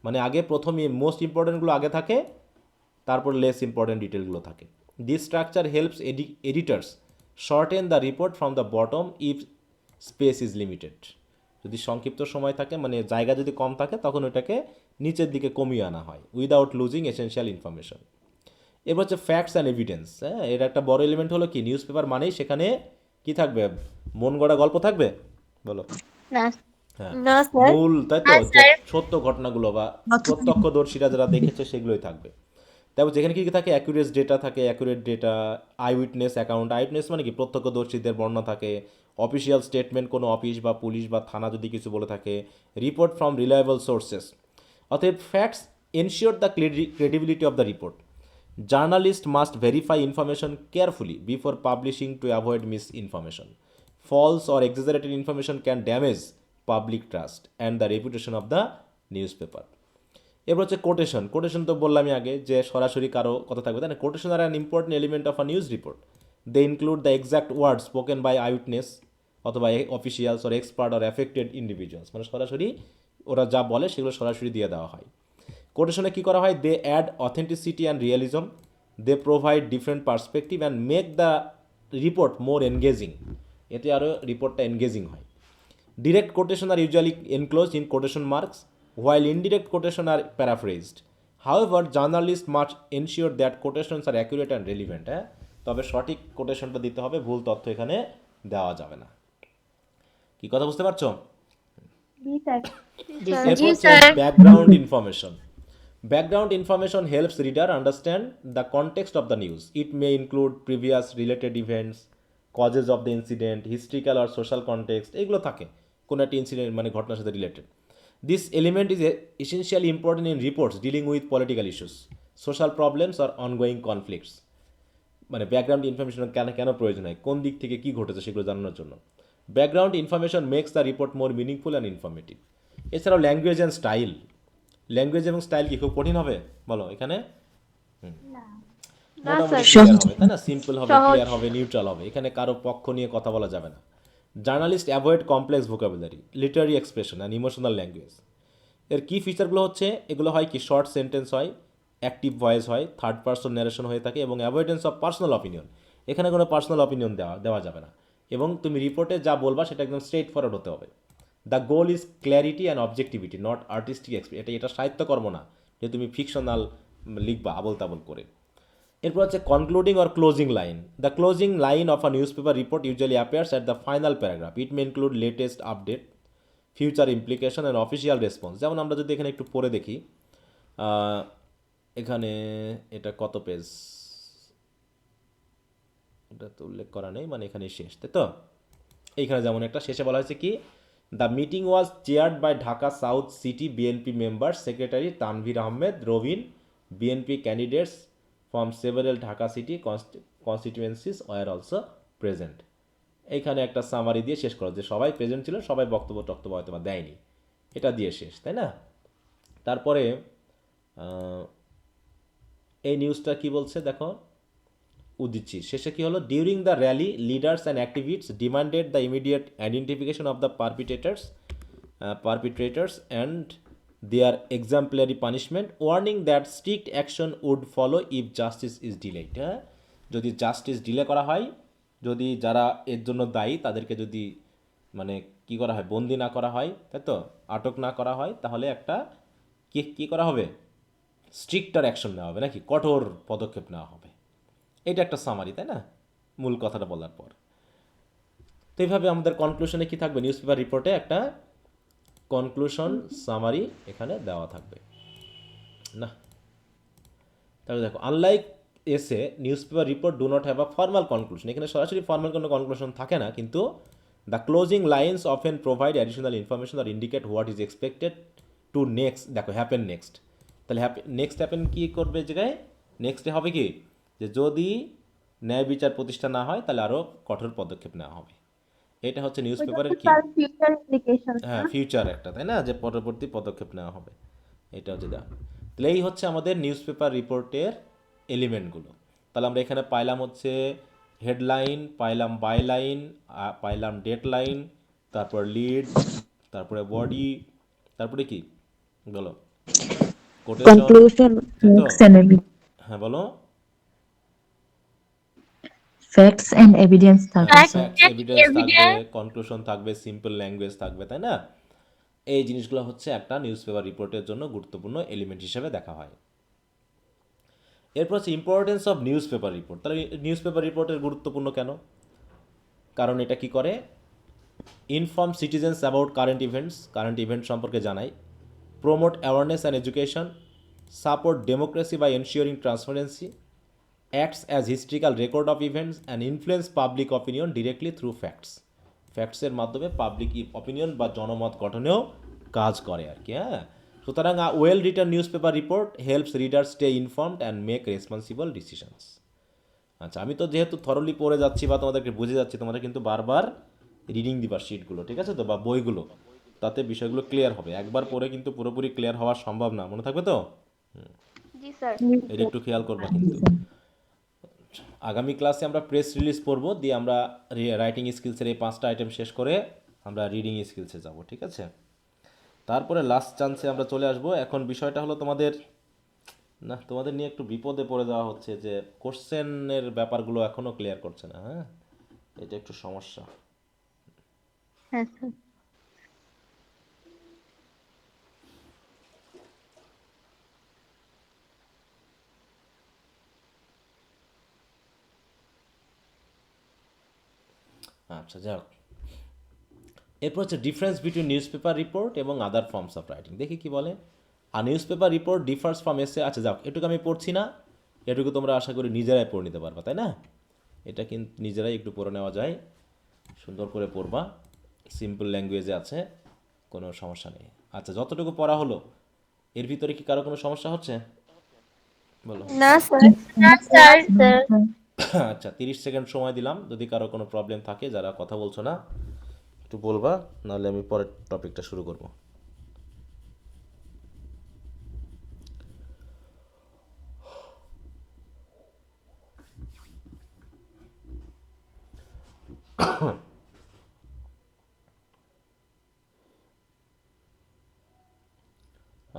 [SPEAKER 1] মানে আগে প্রথমে মোস্ট ইম্পর্টেন্টগুলো আগে থাকে, তারপর লেস ইম্পর্টেন্ট ডিটেলগুলো থাকে। This structure helps editors shorten the report from the bottom if space is limited. যদি সংক্ষিপ্ত সময় থাকে, মানে জায়গা যদি কম থাকে, তখন ওটাকে নিচের দিকে কমিয়ে আনা হয় উইদাউট লুজিং এসেনশিয়াল ইনফরমেশন। এবার হচ্ছে ফ্যাক্টস অ্যান্ড এভিডেন্স। হ্যাঁ, এর একটা বড় এলিমেন্ট হলো কি, নিউজ পেপার মানেই সেখানে কি থাকবে? মন গড়া গল্প থাকবে, বলো।
[SPEAKER 2] না
[SPEAKER 1] হ্যাঁ,
[SPEAKER 5] না স্যার।
[SPEAKER 1] মূল, তাই তো, যে সত্য ঘটনাগুলো বা প্রত্যক্ষদর্শীরা যারা দেখেছে সেগুলোই থাকবে। তারপর যেখানে কী কী থাকে, অ্যাকুরেট ডেটা থাকে, accurate data, eye witness account. Eye witness মানে কি, প্রত্যক্ষদর্শীদের বর্ণনা থাকে। অফিসিয়াল স্টেটমেন্ট, কোনো অফিস বা পুলিশ বা থানা যদি কিছু বলে থাকে। Report from reliable sources. অতএব facts ensure the credibility of the report. Journalist must verify information carefully before publishing to avoid miss information. False or exaggerated information can damage public trust and the reputation of the newspaper. এবার হচ্ছে কোটেশন। কোটেশন তো বললামই আগে যে সরাসরি কারো কথা থাকবে, তাই না? Quotation are an important element of a news report. They include the exact word spoken by eye witness অথবা officials or expert or affected individuals, মানে সরাসরি ওরা যা বলে সেগুলো সরাসরি দিয়ে দেওয়া হয়। কোটেশনে কী করা হয়? They add authenticity and realism, they provide different perspective and make the report more engaging. এতে আরও রিপোর্টটা এনগেজিং হয়। Direct quotation are usually enclosed in quotation marks, while indirect quotation are paraphrased. However, journalists must ensure that quotations are accurate and relevant. তবে সঠিক কোটেশনটা দিতে হবে, ভুল তথ্য এখানে দেওয়া যাবে না। কি কথা বুঝতে পারছো?
[SPEAKER 4] জি স্যার।
[SPEAKER 1] এরপর হচ্ছে background information. Background information helps reader understand the context of the news. It may include previous related events, causes of the incident, historical or social context, এগুলো থাকে কোনো একটা ইনসিডেন্ট মানে ঘটনার সাথে related. This element is essentially important in reports dealing with political issues, social problems or ongoing conflicts. মানে ব্যাকগ্রাউন্ড ইনফরমেশন কেন কেন প্রয়োজন হয়, কোন দিক থেকে কী ঘটেছে সেগুলো জানানোর জন্য। Background information makes the report more meaningful and informative. এছাড়াও ল্যাঙ্গুয়েজ অ্যান্ড স্টাইল। ল্যাঙ্গুয়েজ এবং স্টাইল কি খুব কঠিন হবে বলো এখানে? মোটামুটি ক্লিয়ার হবে, তাই না? সিম্পল হবে, ক্লিয়ার হবে, নিউট্রাল হবে। এখানে কারো পক্ষ নিয়ে কথা বলা যাবে না। Journalist avoid complex vocabulary, literary expression and emotional language. এর কী ফিচারগুলো হচ্ছে, এগুলো হয় কি শর্ট সেন্টেন্স হয়, অ্যাক্টিভ ভয়েস হয়, থার্ড পার্সন ন্যারেশন হয়ে থাকে এবং অ্যাভয়েডেন্স অফ পার্সোনাল অপিনিয়ন। এখানে কোনো পার্সোনাল অপিনিয়ন দেওয়া যাবে না এবং তুমি রিপোর্টে যা বলবা সেটা একদম স্ট্রেট ফরওয়ার্ড হতে হবে। The goal is clarity and objectivity, not artistic expression. এটা সাহিত্যকর্ম না যে তুমি ফিকশনাল লিখবা আবল তাবল করে। এরপর হচ্ছে concluding or closing line. The closing line of a newspaper report usually appears at the final paragraph. It May include latest update, future implication and official response. যেমন আমরা যদি এখানে একটু পড়ে দেখি, এখানে এটা কত পেজ, এটা তো উল্লেখ করা নেই, মানে এখানে শেষ, তাই তো? এইখানে যেমন একটা শেষে বলা হয়েছে কি, the meeting was chaired by Dhaka south city BNP member secretary Tanvir Ahmed Robin, BNP candidates from several Dhaka city constituencies were also present. এইখানে একটা সামারি দিয়ে শেষ করো যে সবাই প্রেজেন্ট ছিল, সবাই বক্তব্য হয়তো বা দেয়নি, এটা দিয়ে শেষ, তাই না? তারপরে এই নিউজটা কি বলছে দেখো, উদিচ্ছি শেষে কি হলো, during the rally leaders and activists demanded the immediate identification of the perpetrators and their exemplary punishment, warning that strict action would follow if justice is delayed. হ্যাঁ, যদি জাস্টিস ডিলে করা হয়, যদি যারা এর জন্য দায়ী তাদেরকে যদি মানে কী করা হয়, বন্দি না করা হয়, তাই তো, আটক না করা হয়, তাহলে একটা কী করা হবে, স্ট্রিক্টার অ্যাকশন নেওয়া হবে, নাকি কঠোর পদক্ষেপ নেওয়া হবে। এটা একটা সামারি, তাই না, মূল কথাটা বলার পর। তো এইভাবে আমাদের কনক্লুশনে কি থাকবে, নিউজ পেপার রিপোর্টে একটা কনক্লুশন সামারি এখানে দেওয়া থাকবে না। তাহলে দেখো, unlike essay newspaper report do not have a formal conclusion. এখানে সরাসরি ফর্মাল কোনো কনক্লুশন থাকে না, কিন্তু the closing lines often provide additional information or indicate what is expected to next. দেখো, হ্যাপেন নেক্সট, তাহলে নেক্সট হ্যাপেন কী করবে জায়গায়, নেক্সটে হবে কি, যে যদি ন্যায় বিচার প্রতিষ্ঠা না হয় তাহলে আরও কঠোর পদক্ষেপ নেওয়া হবে। এটা হচ্ছে নিউজ পেপারের কি,
[SPEAKER 4] ফিউচার ইমপ্লিকেশন।
[SPEAKER 1] হ্যাঁ, ফিউচার একটা, তাই না, যে পরবর্তী পদক্ষেপ নেওয়া হবে, এটা হচ্ছে দেওয়া। তাহলে এই হচ্ছে আমাদের নিউজ পেপার রিপোর্টের এলিমেন্টগুলো। তাহলে আমরা এখানে পাইলাম হচ্ছে হেডলাইন, পাইলাম বাইলাইন, পাইলাম ডেট লাইন, তারপর লিড, তারপরে বডি, তারপরে কি বলো, quotation,
[SPEAKER 3] conclusion, facts and evidence,
[SPEAKER 1] হ্যাঁ বলো,
[SPEAKER 3] facts and evidence থাকবে
[SPEAKER 4] Fact
[SPEAKER 3] স্যার।
[SPEAKER 1] ফ্যাক্টস, এভিডেন্স থাকবে,
[SPEAKER 4] evidence.
[SPEAKER 1] কনক্লুশন থাকবে, সিম্পল ল্যাঙ্গুয়েজ থাকবে, তাই না? এই জিনিসগুলো হচ্ছে একটা নিউজ পেপার রিপোর্টের জন্য গুরুত্বপূর্ণ এলিমেন্ট হিসেবে দেখা হয়। এরপর হচ্ছে importance of newspaper report. তাহলে নিউজ পেপার রিপোর্টের গুরুত্বপূর্ণ কেন? কারণ এটা কি করে, inform citizens about current event সম্পর্কে জানায়, promote awareness and education, support democracy by ensuring transparency, acts as historical record of events and influence public opinion directly through facts. ফ্যাক্টসের মাধ্যমে পাবলিক অপিনিয়ন বা জনমত গঠনেও কাজ করে আর কি। হ্যাঁ, সুতরাং well return news paper report helps reader stay informed and make responsible decisions. আচ্ছা, আমি তো যেহেতু থরলি পড়ে যাচ্ছি বা তোমাদেরকে বুঝে যাচ্ছি, তোমরা কিন্তু বারবার রিডিং দিবার শিটগুলো, ঠিক আছে তো, বা বইগুলো, তাতে বিষয়গুলো ক্লিয়ার হবে। একবার পড়ে কিন্তু পুরোপুরি ক্লিয়ার হওয়া সম্ভব না, মনে থাকবে তো?
[SPEAKER 2] জি স্যার।
[SPEAKER 1] এটা একটু খেয়াল করবা কিন্তু। আগামী ক্লাসে আমরা প্রেস রিলিজ পড়বো, দিয়ে আমরা রাইটিং স্কিলসের এই 5টা আইটেম শেষ করে আমরা রিডিং স্কিলসে যাব, ঠিক আছে? তারপরে লাস্ট চান্সে আমরা চলে আসব। এখন বিষয়টা হলো তোমাদের নিয়ে একটু বিপদে পড়ে যাওয়া হচ্ছে যে কোশ্চেনের ব্যাপারগুলো এখনও ক্লিয়ার করছে না, হ্যাঁ, এটা একটু সমস্যা।
[SPEAKER 2] হ্যাঁ স্যার।
[SPEAKER 1] আচ্ছা, যাক, এরপর হচ্ছে difference between newspaper report এবং আদার ফর্মস অফ রাইটিং। দেখি কি বলে। A newspaper report differs from essay. আচ্ছা যাক, এটুকু আমি পড়ছি না, এটুকু তোমরা আশা করি নিজেরাই পড়ে নিতে পারবা, তাই না? এটা কিন্তু নিজেরাই একটু পড়ে নেওয়া যায়, সুন্দর করে পড়বা, সিম্পল ল্যাঙ্গুয়েজে আছে, কোনো সমস্যা নেই। আচ্ছা, যতটুকু পড়া হলো এর ভিতরে কি কারো কোনো সমস্যা হচ্ছে? বলো।
[SPEAKER 5] না স্যার।
[SPEAKER 2] না স্যার। স্যার
[SPEAKER 1] আচ্ছা, 30 সেকেন্ড সময় দিলাম, যদি কারো কোনো প্রবলেম থাকে, যারা কথা বলছো না একটু বলবা, নাহলে আমি পরের টপিকটা শুরু করব।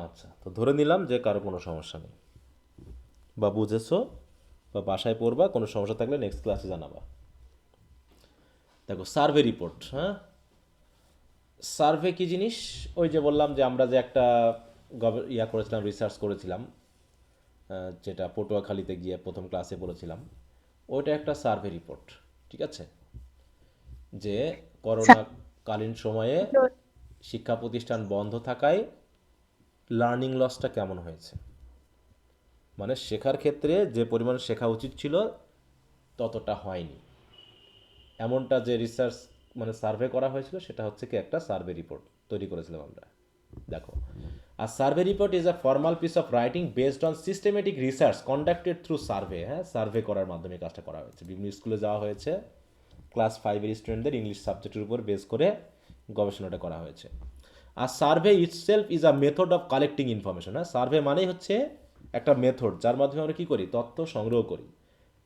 [SPEAKER 1] আচ্ছা, তো ধরে নিলাম যে কারো কোনো সমস্যা নেই, বা বুঝেছো, বা বাসায় পড়বা, কোনো সমস্যা থাকলে নেক্সট ক্লাসে জানাবা। দেখো, সার্ভে রিপোর্ট, হ্যাঁ, সার্ভে কি জিনিস? ওই যে বললাম যে আমরা যে একটা করেছিলাম, রিসার্চ করেছিলাম, যেটা পটুয়াখালীতে গিয়ে প্রথম ক্লাসে বলেছিলাম, ওইটা একটা সার্ভে রিপোর্ট, ঠিক আছে? যে করোনাকালীন সময়ে শিক্ষা প্রতিষ্ঠান বন্ধ থাকায় লার্নিং লসটা কেমন হয়েছে, মানে শেখার ক্ষেত্রে যে পরিমাণ শেখা উচিত ছিল ততটা হয়নি, এমনটা যে রিসার্চ মানে সার্ভে করা হয়েছিল, সেটা হচ্ছে কি একটা সার্ভে রিপোর্ট তৈরি করেছিলাম আমরা। দেখো, a survey report is a formal piece of writing based on systematic research conducted through survey. হ্যাঁ, সার্ভে করার মাধ্যমে কাজটা করা হয়েছে। বিভিন্ন স্কুলে যাওয়া হয়েছে, ক্লাস 5-এর স্টুডেন্টদের ইংলিশ সাবজেক্টের উপর বেস করে গবেষণাটা করা হয়েছে। A survey itself is a method of collecting information. হ্যাঁ, সার্ভে মানেই হচ্ছে একটা মেথড, যার মাধ্যমে আমরা কী করি, তথ্য সংগ্রহ করি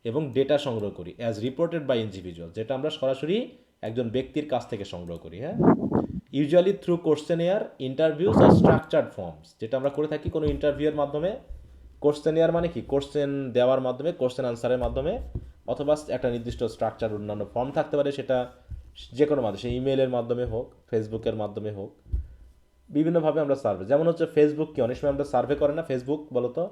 [SPEAKER 1] এবং ডেটা সংগ্রহ করি অ্যাজ রিপোর্টেড বাই ইন্ডিভিজুয়াল, যেটা আমরা সরাসরি একজন ব্যক্তির কাছ থেকে সংগ্রহ করি। হ্যাঁ, ইউজুয়ালি থ্রু কোশ্চেনিয়ার, ইন্টারভিউস আর স্ট্রাকচার্ড ফর্মস, যেটা আমরা করে থাকি কোনো ইন্টারভিউয়ের মাধ্যমে। কোশ্চেনিয়ার মানে কি, কোশ্চেন দেওয়ার মাধ্যমে, কোশ্চেন আনসারের মাধ্যমে, অথবা একটা নির্দিষ্ট স্ট্রাকচার অন্যান্য ফর্ম থাকতে পারে, সেটা যে কোনো মাধ্যমে, সে ইমেলের মাধ্যমে হোক, ফেসবুকের মাধ্যমে হোক, বিভিন্নভাবে আমরা সার্ভে। যেমন হচ্ছে ফেসবুক, কি অনেক সময় আমরা সার্ভে করে না ফেসবুক, বলো তো?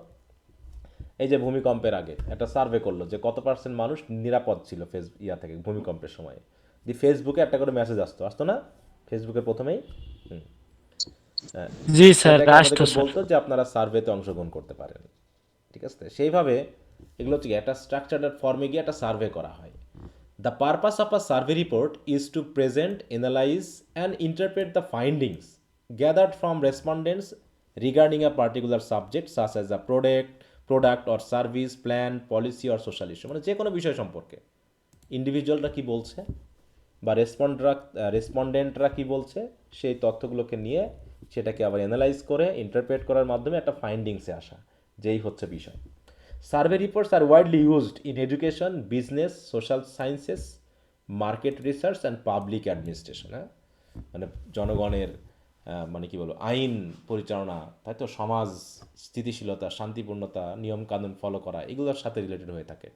[SPEAKER 1] এই যে ভূমিকম্পের আগে একটা সার্ভে করলো যে কত পার্সেন্ট মানুষ নিরাপদ ছিল থেকে ভূমিকম্পের সময়, দি ফেসবুকে একটা করে মেসেজ আসতো না ফেসবুকের প্রথমেই?
[SPEAKER 6] জি স্যার,
[SPEAKER 1] সেটাকে
[SPEAKER 6] আসতো
[SPEAKER 1] আমাদেরকে
[SPEAKER 6] স্যার।
[SPEAKER 1] বলতো যে আপনারা সার্ভেতে অংশগ্রহণ করতে পারেন, ঠিক আছে? সেইভাবে এগুলো হচ্ছে একটা স্ট্রাকচার্ড ফর্মে গিয়ে একটা সার্ভে করা হয়। The purpose of a survey report is to present, analyse and interpret the findings gathered from respondents regarding a particular subject such as a product or service, plan, policy or social issue, মানে যে কোনো বিষয় সম্পর্কে ইন্ডিভিজুয়ালরা কি বলছে বা রেসপন্ডেন্টরা কি বলছে, সেই তথ্যগুলোকে নিয়ে সেটাকে আবার অ্যানালাইজ করে ইন্টারপ্রেট করার মাধ্যমে একটা ফাইন্ডিংসে আসা, যেই হচ্ছে বিষয়। Survey reports are widely used in education, business, social sciences, market research and public administration. হ্যাঁ, মানে জনগণের মানে কি বলবো, আইন পরিচালনা, তাই তো, সমাজ স্থিতিশীলতা, শান্তিপূর্ণতা, নিয়মকানুন ফলো করা, এগুলোর সাথে রিলেটেড হয়ে থাকে।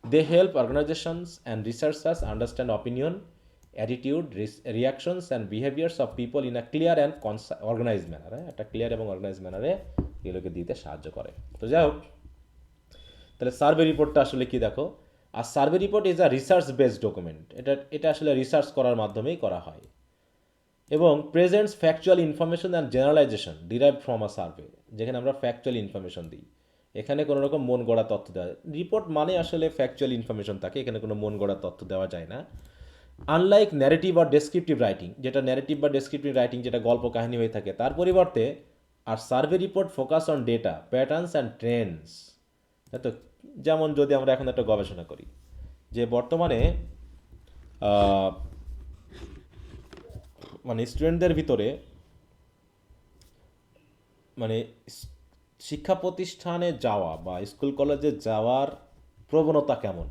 [SPEAKER 1] They help organisations and researchers understand opinion, attitude, reactions and behaviours of people in a clear and organise manner. হ্যাঁ, একটা ক্লিয়ার এবং অর্গানাইজ ম্যানারে এগুলোকে দিতে সাহায্য করে। তো যাই হোক, তাহলে সার্ভে রিপোর্টটা আসলে কি দেখো, a survey report is a research based document. এটা আসলে রিসার্চ করার মাধ্যমেই করা হয় এবং presents factual information and generalization derive from a survey, যেখানে আমরা ফ্যাকচুয়াল ইনফরমেশন দিই। এখানে কোনো রকম মন গড়া তথ্য দেওয়া, রিপোর্ট মানে আসলে ফ্যাকচুয়াল ইনফরমেশন থাকে, এখানে কোনো মন গড়া তথ্য দেওয়া যায় না। Unlike narrative or descriptive writing, যেটা ন্যারেটিভ বা ডেসক্রিপটিভ রাইটিং, যেটা গল্প কাহিনী হয়ে থাকে, তার পরিবর্তে a survey report focus on data, patterns and trends. তাই তো, যেমন যদি আমরা এখন একটা গবেষণা করি যে বর্তমানে মানে স্টুডেন্টদের ভিতরে মানে শিক্ষা প্রতিষ্ঠানে যাওয়া বা স্কুল কলেজে যাওয়ার প্রবণতা কেমন,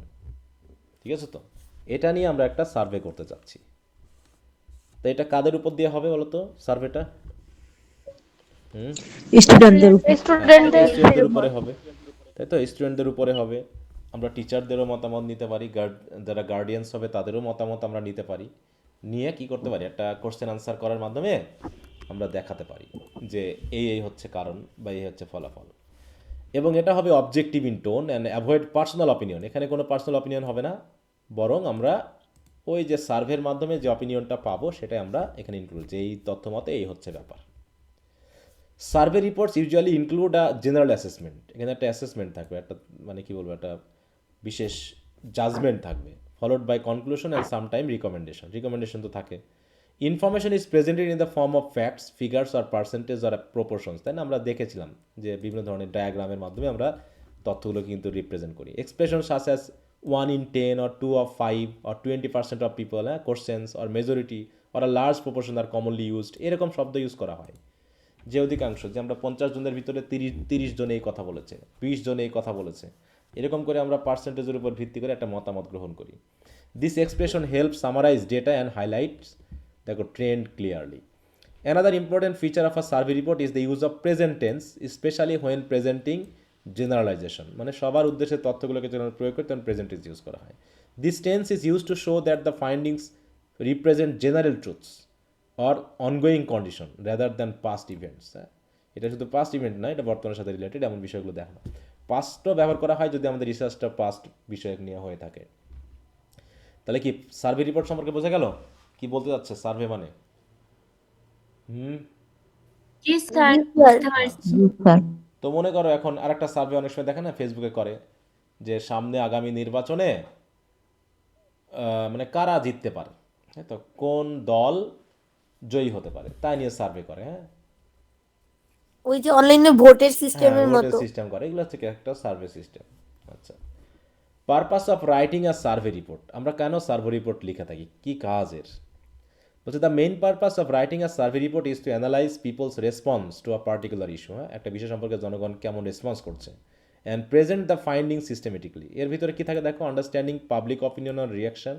[SPEAKER 1] ঠিক আছে? তো এটা নিয়ে আমরা একটা সার্ভে করতে চাচ্ছি। তো এটা কাদের উপর দিয়ে হবে বলো তো সার্ভেটা?
[SPEAKER 3] স্টুডেন্টদের উপর।
[SPEAKER 2] স্টুডেন্টদের
[SPEAKER 1] স্টুডেন্টদের উপরে হবে, তাই তো? স্টুডেন্টদের উপরে হবে। আমরা টিচারদেরও মতামত নিতে পারি, যারা গার্ডিয়ানস হবে তাদেরও মতামত আমরা নিতে পারি। নিয়ে কি করতে পারি, একটা কোশ্চেন আনসার করার মাধ্যমে আমরা দেখাতে পারি যে এই হচ্ছে কারণ বা এই হচ্ছে ফলাফল। এবং এটা হবে objective in tone and avoid personal opinion. এখানে কোনো পার্সোনাল অপিনিয়ন হবে না, বরং আমরা ওই যে সার্ভের মাধ্যমে যে অপিনিয়নটা পাবো সেটাই আমরা এখানে ইনক্লুড, যে এই তথ্য মতে এই হচ্ছে ব্যাপার। সার্ভে রিপোর্টস ইউজুয়ালি ইনক্লুড আ জেনারেল অ্যাসেসমেন্ট। এখানে একটা অ্যাসেসমেন্ট থাকবে, একটা মানে কি বলবো, একটা বিশেষ জাজমেন্ট থাকবে, followed by conclusion and sometime recommendation. Recommendation তো থাকে। Information is presented in the form of facts, figures or percentage or proportions, তাই না? আমরা দেখেছিলাম যে বিভিন্ন ধরনের ডায়াগ্রামের মাধ্যমে আমরা তথ্যগুলো কিন্তু রিপ্রেজেন্ট করি। Expression such as 1 in 10 or 2 of 5 or 20% of people, questions or majority or a large proportion are commonly used, এরকম শব্দ ইউজ করা হয়। যে অধিকাংশ, যে আমরা 50 জনের ভিতরে 30 জন এই কথা বলেছে, 20 জন এই কথা বলেছে, এরকম করে আমরা পার্সেন্টেজের উপর ভিত্তি করে একটা মতামত গ্রহণ করি। This expression help summarize data and highlights দেখো trend clearly. Another important feature of a survey report is the use of present tense, specially when presenting generalization. মানে সবার উদ্দেশ্যে তথ্যগুলোকে যখন প্রয়োগ করে তখন প্রেজেন্ট টেন্স ইউজ করা হয়। This tense is use to show that the findings represent general truths or ongoing condition rather than past events. এটা শুধু পাস্ট ইভেন্ট না, এটা বর্তমানের সাথে রিলেটেড, এমন বিষয়গুলো দেখানো। পাস্টও ব্যবহার করা হয় যদি আমাদের রিসার্চটা পাস্ট বিষয় নিয়ে হয়ে থাকে। তাহলে কি সার্ভে রিপোর্ট সম্পর্কে বোঝা গেল কি বলতে যাচ্ছে সার্ভে মানে?
[SPEAKER 5] জি স্যার, বুঝতে পারছি।
[SPEAKER 3] স্যার,
[SPEAKER 1] তো মনে করো এখন আরেকটা সার্ভে অনেক সময় দেখে না ফেসবুকে করে, যে সামনে আগামী নির্বাচনে মানে কারা জিততে পারে, হ্যাঁ, তো কোন দল জয়ী হতে পারে তাই নিয়ে সার্ভে করে। হ্যাঁ,
[SPEAKER 5] ওই যে অনলাইনে ভোটের সিস্টেমের মতো।
[SPEAKER 1] সিস্টেম করে, এগুলো হচ্ছে কি একটা সার্ভে সিস্টেম। আচ্ছা, purpose of writing a survey report, আমরা কেন সার্ভে রিপোর্ট লিখে থাকি, কি কাজের? বলছে the main purpose of writing a survey report is to analyse people's response to a particular issue. হ্যাঁ, একটা বিষয় সম্পর্কে জনগণ কেমন রেসপন্স করছে, and present the finding systematically. এর ভিতরে কি থাকে দেখো, understanding public opinion or reaction,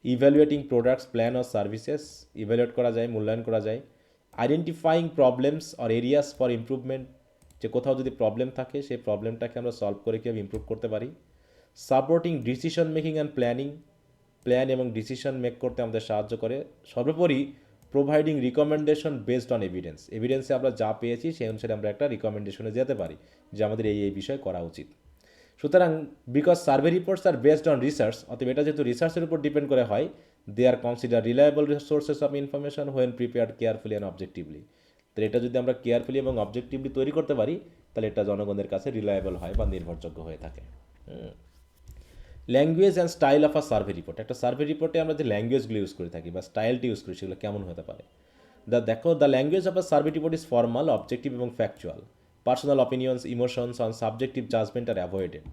[SPEAKER 1] evaluating products, plan or services, evaluate করা যায়, মূল্যায়ন করা যায়, identifying problems or areas for improvement, যে কোথাও যদি প্রবলেম থাকে সেই প্রবলেমটাকে আমরা সলভ করে কীভাবে ইমপ্রুভ করতে পারি, supporting decision making and planning, plan এবং ডিসিশন মেক করতে আমাদের সাহায্য করে, সর্বোপরি providing recommendation based on evidence, এভিডেন্সে আমরা যা পেয়েছি সেই অনুসারে আমরা একটা রিকমেন্ডেশনে যেতে পারি যে আমাদের এই বিষয় করা উচিত। সুতরাং because survey reports are based on research, অতএব এটা যেহেতু রিসার্চের উপর ডিপেন্ড করে হয়, they are consider reliable sources of information when prepared carefully and objectively. তো এটা যদি আমরা কেয়ারফুলি এবং অবজেক্টিভলি তৈরি করতে পারি তাহলে এটা জনগণের কাছে রিলায়েবল হয় বা নির্ভরযোগ্য হয়ে থাকে। Language and style of a survey report, একটা সার্ভে রিপোর্টে আমরা যে ল্যাঙ্গুয়েজগুলো ইউজ করে থাকি বা স্টাইলটি ইউজ করি সেগুলো কেমন হতে পারে? The language of a survey report is formal, objective এবং factual. Personal opinions, emotions on subjective judgement are avoided.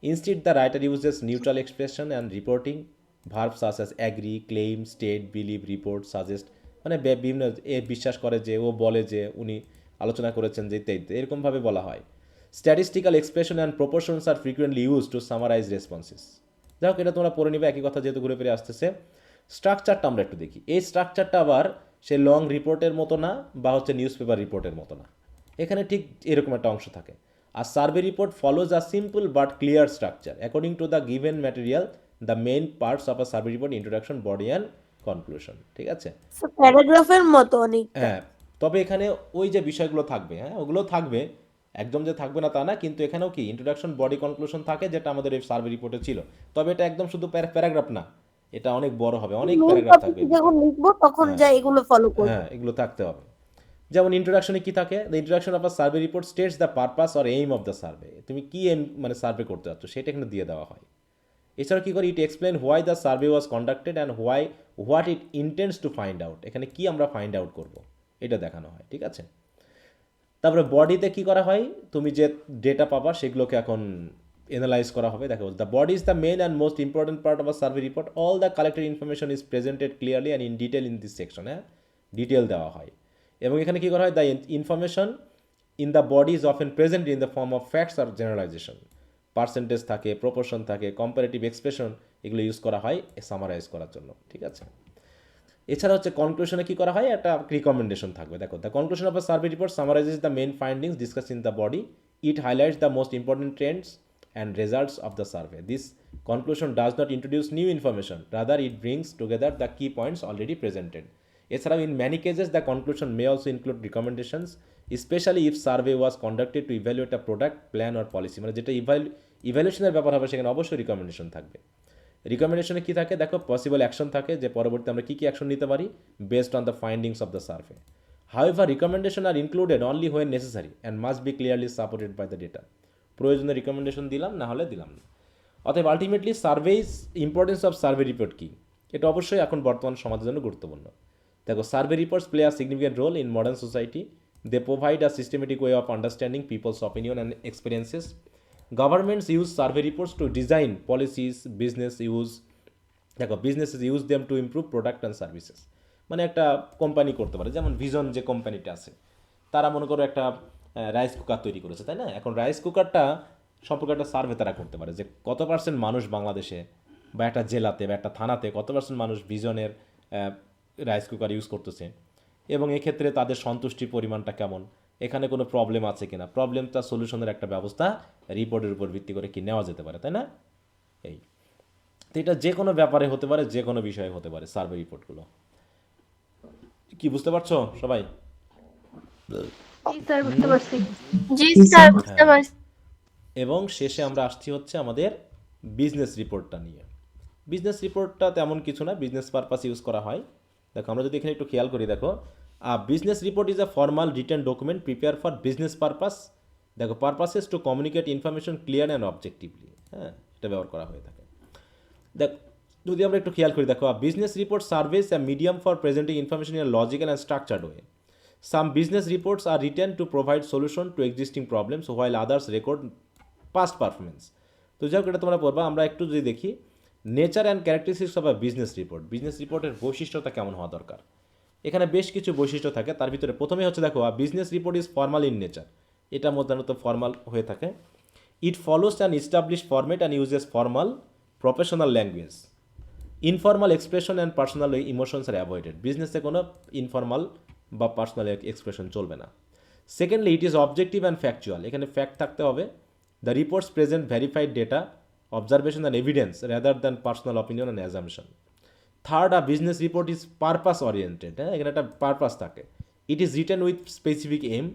[SPEAKER 1] Instead, the writer uses neutral expression and reporting verbs such as agree, claim, state, believe, report, suggest, মানে বিভিন্ন এ বিশ্বাস করে যে, ও বলে যে, উনি আলোচনা করেছেন যে, ইত্যাদি এরকমভাবে বলা হয়। Statistical expression and proportions are frequently use to summarise responses. যাই হোক, এটা তোমরা পড়ে নিবে, একই কথা যেহেতু ঘুরে ফিরে আসতেছে। স্ট্রাকচারটা আমরা একটু দেখি। এই স্ট্রাকচারটা আবার সে লং রিপোর্টের মতো না বা হচ্ছে নিউজ পেপার রিপোর্টের মতো না, এখানে ঠিক এরকম একটা অংশ থাকে। A survey report follows a simple but clear structure. According to the given material, the main parts of a survey report: introduction, body and conclusion. ঠিক আছে?
[SPEAKER 5] প্যারাগ্রাফের মতো অনেক।
[SPEAKER 1] হ্যাঁ, তবে এখানে ওই যে বিষয়গুলো থাকবে, হ্যাঁ, ওগুলো থাকবে, একদম যে থাকবে না তা না, কিন্তু এখানেও কি ইন্ট্রোডাকশন, বডি, কনক্লুশন থাকে, যেটা আমাদের এই সার্ভে রিপোর্টে ছিল। তবে এটা একদম শুধু প্যারাগ্রাফ না, এটা অনেক বড় হবে, অনেক প্যারাগ্রাফ থাকবে।
[SPEAKER 5] যখন লিখবো তখন যা এগুলো ফলো করব।
[SPEAKER 1] হ্যাঁ, এগুলো থাকতে হবে। যেমন ইন্ট্রোডাকশনে কি থাকে, the introduction of a survey report states the purpose or aim of the survey. তুমি কি এম মানে সার্ভে করতে যাচ্ছ সেটা এখানে দিয়ে দেওয়া হয়। এছাড়া কী করে, it explain why the survey was conducted and what it intends to find out, এখানে কি আমরা ফাইন্ড আউট করব এটা দেখানো হয়। ঠিক আছে, তারপরে বডিতে কি করা হয়, তুমি যে ডেটা পাবা সেগুলোকে এখন এনালাইজ করা হবে। দেখো, the body is the main and most important part of a survey report. All the collected information is presented clearly and in detail in this section. হ্যাঁ, ডিটেল দেওয়া হয় এবং এখানে কী করা হয়, the information in the body is often present in the form of facts আর জেনারেলাইজেশন। পার্সেন্টেজ থাকে, প্রপোর্শন থাকে, কম্পারেটিভ এক্সপ্রেশন, এগুলো ইউজ করা হয় সামারাইজ করার জন্য। ঠিক আছে, এছাড়া হচ্ছে কনক্লুশনে কী করা হয়, একটা রিকমেন্ডেশন থাকবে। দেখো, the conclusion of a survey report summarises the main findings discuss in the body. It highlights the most important trends and results of the survey. This conclusion does not introduce new information, rather it brings together the key points already presented. এছাড়াও in many cases the conclusion may also include recommendations, specially if survey was conducted to evaluate a product, plan or policy. মানে যেটা ইভ্যালুয়েশনের ব্যাপার হবে সেখানে অবশ্যই রিকমেন্ডেশন থাকবে। রিকমেন্ডেশনে কী থাকে, দেখো, পসিবল অ্যাকশন থাকে, যে পরবর্তী আমরা কী কী অ্যাকশন নিতে পারি based on the findings of the survey. However recommendation are included only when necessary and must be clearly supported by the data. প্রয়োজনে রিকমেন্ডেশন দিলাম, না হলে দিলাম না। অতএব ultimately survey's importance of survey report কী, এটা অবশ্যই এখন বর্তমান সমাজের জন্য গুরুত্বপূর্ণ। দেখো, survey reports play a significant role in modern society. They provide a systematic way of understanding people's opinion and experiences. Governments use survey reports to design policies, businesses use them to improve product and services. মানে একটা কোম্পানি করতে পারে, যেমন ভিজন যে কোম্পানিটা আছে, তারা মনে করো একটা রাইস কুকার তৈরি করেছে, তাই না? এখন রাইস কুকারটা সম্পর্কে একটা সার্ভে তারা করতে পারে যে কত পার্সেন্ট মানুষ বাংলাদেশে বা একটা জেলাতে বা একটা থানাতে কত পার্সেন্ট মানুষ ভিজনের রাইস কুকার ইউজ করতেছে, এবং এক্ষেত্রে তাদের সন্তুষ্টির পরিমাণটা কেমন, এখানে কোনো প্রবলেম আছে কিনা, প্রবলেমটা সলিউশনের একটা ব্যবস্থা রিপোর্টের উপর ভিত্তি করে কি নেওয়া যেতে পারে, তাই না? এই তো এটা যে কোনো ব্যাপারে হতে পারে, যে কোনো বিষয়ে হতে পারে সার্ভে রিপোর্টগুলো। কি বুঝতে পারছো সবাই?
[SPEAKER 4] জি স্যার, বুঝতে পারছি।
[SPEAKER 2] জি স্যার, বুঝতে পারছি।
[SPEAKER 1] এবং শেষে আমরা আসছি হচ্ছে আমাদের বিজনেস রিপোর্টটা নিয়ে। বিজনেস রিপোর্টটা তেমন কিছু না, বিজনেস পারপাস ইউজ করা হয়। দেখো, আমরা যদি এখানে একটু খেয়াল করি, দেখো, business report is a formal written document prepare for business purpose. দেখো, purposes to communicate information clear and objectively. হ্যাঁ, এটা ব্যবহার করা হয়ে থাকে। দেখ, যদি আমরা একটু খেয়াল করি, দেখো, business report surface A medium for presenting information in logical and structured way. Some business reports are written to provide solution to existing problems while others record past performance. তো যাই হোক, এটা তোমরা পড়বা। আমরা একটু যদি দেখি nature and characteristics of a business report, business রিপোর্টের বৈশিষ্ট্যটা কেমন হওয়া দরকার। এখানে বেশ কিছু বৈশিষ্ট্য থাকে, তার ভিতরে প্রথমে হচ্ছে, দেখো, business report is formal in nature. এটা মধ্যে ফর্মাল হয়ে থাকে। It follows an establish format and uses formal professional language. Informal expression and personal emotions are avoided. বিজনেসে কোনো ইনফর্মাল বা পার্সোনাল এক্সপ্রেশন চলবে না। Secondly, it is objective and factual. এখানে ফ্যাক্ট থাকতে হবে। The reports present verified data, observation and evidence rather than personal opinion and assumption. Third, a business report is purpose oriented. হ্যাঁ, এখানে একটা পারপাস থাকে। It is written with specific aim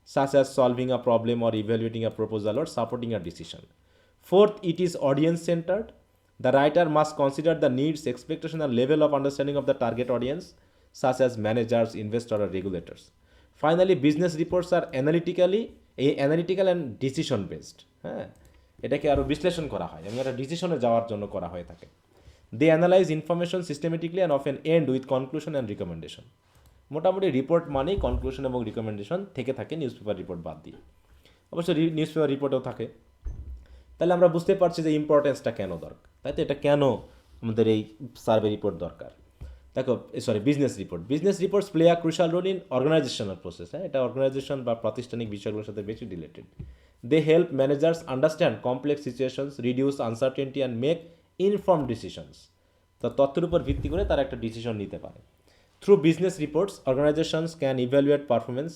[SPEAKER 1] such as solving a problem or evaluating a proposal or supporting a decision. Fourth, it is audience centered. The writer must consider the needs, expectation and level of understanding of the target audience such as managers, investors or regulators. Finally, business reports are analytical and decision based. হ্যাঁ, এটাকে আরও বিশ্লেষণ করা হয় এবং এটা ডিসিশনে যাওয়ার জন্য করা হয়ে থাকে। They analyse information systematically and often end with conclusion and recommendation. মোটামুটি রিপোর্ট মানেই কনক্লুশন এবং রিকমেন্ডেশন থেকে থাকে, নিউজ পেপার রিপোর্ট বাদ দিয়ে। অবশ্য নিউজ পেপার রিপোর্টেও থাকে। তাহলে আমরা বুঝতে পারছি যে ইম্পর্টেন্সটা কেন দরকার, তাই তো? এটা কেন আমাদের এই সার্ভে রিপোর্ট দরকার। দেখো, business reports play a crucial role in organisational process. হ্যাঁ, এটা অর্গানাইজেশন বা প্রাতিষ্ঠানিক বিষয়গুলোর সাথে বেশি related. They help managers understand complex situations, reduce uncertainty and make informed decisions. তো তথ্যের উপর ভিত্তি করে তারা একটা ডিসিশন নিতে পারে। Through business reports, organizations can evaluate performance,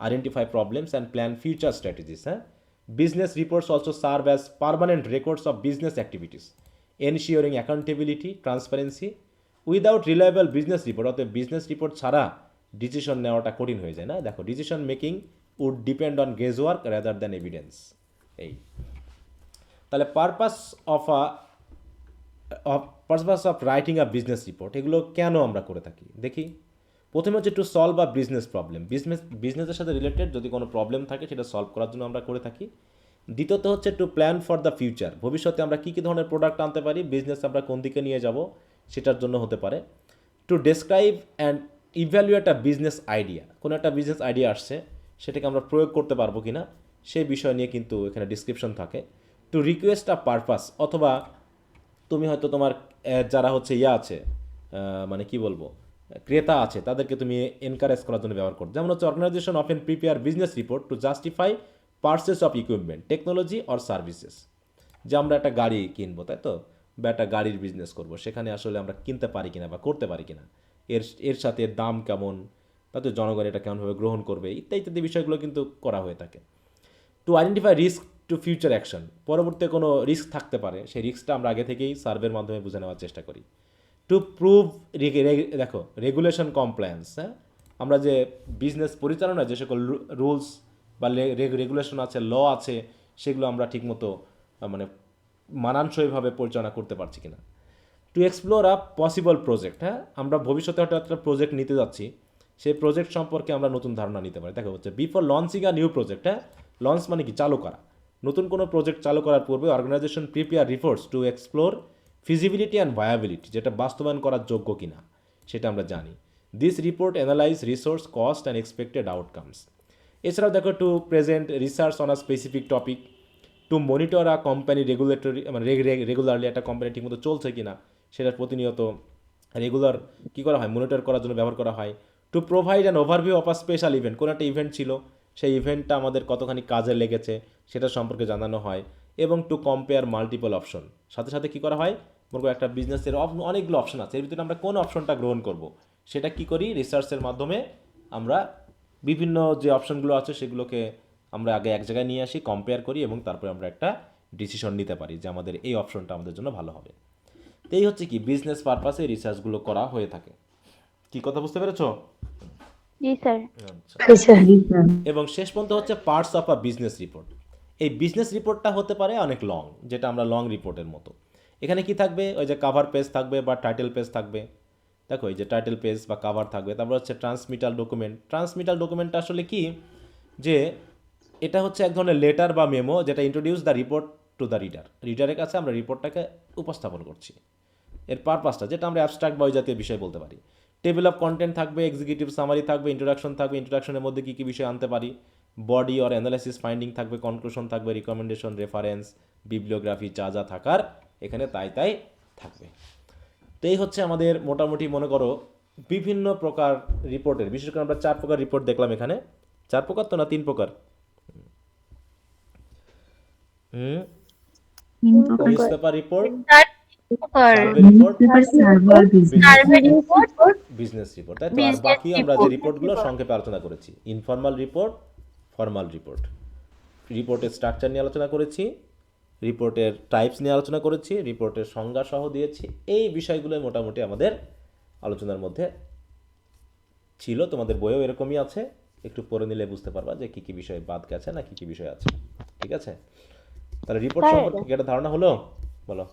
[SPEAKER 1] identify problems, and plan future strategies. Business reports also serve as permanent records of business activities, ensuring accountability, transparency. Without reliable business report, অর্থাৎ business report ছাড়া ডিসিশন নেওয়াটা কঠিন হয়ে যায় না। দেখো, decision making would depend on guesswork rather than evidence. এই তাহলে purpose of writing a business report, এগুলো কেন আমরা করে থাকি দেখি। প্রথমে হচ্ছে to solve a business problem, বিজনেসের সাথে রিলেটেড যদি কোনো প্রবলেম থাকে সেটা সলভ করার জন্য আমরা করে থাকি। দ্বিতীয়ত হচ্ছে to plan for the future, ভবিষ্যতে আমরা কী কী ধরনের প্রোডাক্ট আনতে পারি, বিজনেস আমরা কোন দিকে নিয়ে যাব সেটার জন্য হতে পারে। To describe and evaluate a business idea, কোনো একটা বিজনেস আইডিয়া আসছে সেটাকে আমরা প্রয়োগ করতে পারবো কি না সেই বিষয় নিয়ে কিন্তু এখানে ডিসক্রিপশন থাকে। টু রিকোয়েস্ট আ পারপাস, অথবা তুমি হয়তো তোমার যারা হচ্ছে আছে মানে কি বলবো ক্রেতা আছে তাদেরকে তুমি এনকারেজ করার জন্য ব্যবহার করো। যেমন হচ্ছে organisation often prepare business report to justify purchase of equipment technology or services. যে আমরা একটা গাড়ি কিনবো, তাই তো, বা একটা গাড়ির বিজনেস করব, সেখানে আসলে আমরা কিনতে পারি কিনা বা করতে পারি কিনা, এর এর সাথে এর দাম কেমন, তাতে জনগণ এটা কেমনভাবে গ্রহণ করবে, ইত্যাদি ইত্যাদি বিষয়গুলো কিন্তু করা হয়ে থাকে। To identify risk two future action, পরবর্তীতে কোনো রিস্ক থাকতে পারে, সেই রিস্কটা আমরা আগে থেকেই সার্ভের মাধ্যমে বুঝে নেওয়ার চেষ্টা করি। টু প্রুভ দেখো রেগুলেশন কমপ্লায়েন্স, হ্যাঁ, আমরা যে বিজনেস পরিচালনায় যে সকল রুলস বা রেগুলেশন আছে, ল আছে, সেগুলো আমরা ঠিকমতো মানে মানানসইভাবে পরিচালনা করতে পারছি কিনা। To explore a possible project, হ্যাঁ, আমরা ভবিষ্যতে হয়তো একটা প্রজেক্ট নিতে যাচ্ছি, সেই প্রজেক্ট সম্পর্কে আমরা নতুন ধারণা নিতে পারি। দেখা হচ্ছে before launching a new project, হ্যাঁ, লঞ্চ মানে কি চালু করা, নতুন কোনো প্রজেক্ট চালু করার পূর্বে organisation prepare reports to explore feasibility and viability, যেটা বাস্তবায়ন করার যোগ্য কিনা সেটা আমরা জানি। This report analyse resource cost and expected outcomes. এছাড়াও দেখো to present research on a specific topic, to monitor a company regulatory, মানে রেগুলারলি একটা কোম্পানি ঠিকমতো চলছে কিনা সেটা প্রতিনিয়ত রেগুলার কী করা হয়, মনিটর করার জন্য ব্যবহার করা হয়। To provide an overview of a special event, কোনো একটা ইভেন্ট ছিল, সেই ইভেন্টটা আমাদের কতখানি কাজে লেগেছে সেটা সম্পর্কে জানানো হয়। এবং টু কম্পেয়ার মাল্টিপল অপশন, সাথে সাথে কী করা হয়, মনে করো একটা বিজনেসের অনেকগুলো অপশন আছে, এর ভিতরে আমরা কোন অপশনটা গ্রহণ করব, সেটা কি করি, রিসার্চের মাধ্যমে আমরা বিভিন্ন যে অপশনগুলো আছে সেগুলোকে আমরা আগে এক জায়গায় নিয়ে আসি, কম্পেয়ার করি, এবং তারপরে আমরা একটা ডিসিশন নিতে পারি যে আমাদের এই অপশনটা আমাদের জন্য ভালো হবে। তো এই হচ্ছে কি বিজনেস পারপাসে রিসার্চগুলো করা হয়ে থাকে। কি কথা বুঝতে পেরেছো?
[SPEAKER 4] জি স্যার।
[SPEAKER 1] আচ্ছা। এবং শেষ পর্যন্ত হচ্ছে parts of a business report. এই বিজনেস রিপোর্টটা হতে পারে অনেক লং, যেটা আমরা লং রিপোর্টের মতো। এখানে কি থাকবে, ওই যে কাভার পেজ থাকবে বা টাইটেল পেজ থাকবে, দেখো এই যে টাইটেল পেজ বা কাভার থাকবে। তারপর হচ্ছে ট্রান্সমিটাল ডকুমেন্ট। ট্রান্সমিটাল ডকুমেন্টটা আসলে কি, যে এটা হচ্ছে এক ধরনের লেটার বা মেমো, যেটা introduce the report to the reader. রিডারের কাছে আমরা রিপোর্টটাকে উপস্থাপন করছি। এর পারপাসটা, যেটা আমরা অ্যাবস্ট্রাক্ট বা ওই জাতীয় বিষয় বলতে পারি। টেবিল অফ কন্টেন্ট থাকবে, এক্সিকিউটিভ সামারি থাকবে, ইন্ট্রোডাকশন থাকবে, ইন্ট্রোডাকশনের মধ্যে কী কী বিষয় আনতে পারি, বডি অর অ্যানালাইসিস ফাইন্ডিং থাকবে, কনক্লুশন থাকবে, রিকমেন্ডেশন, রেফারেন্স, বিবলিওগ্রাফি, যা যা থাকার এখানে তাই তাই থাকবে। তো এই হচ্ছে আমাদের মোটামুটি মনে করো বিভিন্ন প্রকার রিপোর্টের, বিশেষ করে আমরা 4 প্রকার রিপোর্ট দেখলাম এখানে। 4 প্রকার তো না 3 প্রকার? News paper report, survey report, business report, তাই তো। আর বাকি আমরা যে রিপোর্টগুলো সংক্ষেপে আলোচনা করেছি, ইনফর্মাল রিপোর্ট, ফর্মাল রিপোর্ট, রিপোর্টের স্ট্রাকচার নিয়ে আলোচনা করেছি, রিপোর্টের টাইপস নিয়ে আলোচনা করেছি, রিপোর্টের সংজ্ঞা সহ দিয়েছি। এই বিষয়গুলো মোটামুটি আমাদের আলোচনার মধ্যে ছিল। তোমাদের বইও এরকমই আছে, একটু পড়ে নিলে বুঝতে পারবা যে কী কী বিষয় বাদ গেছে না কী কী বিষয় আছে। ঠিক আছে, তাহলে রিপোর্ট সম্পর্কে একটা ধারণা হলো? বলো।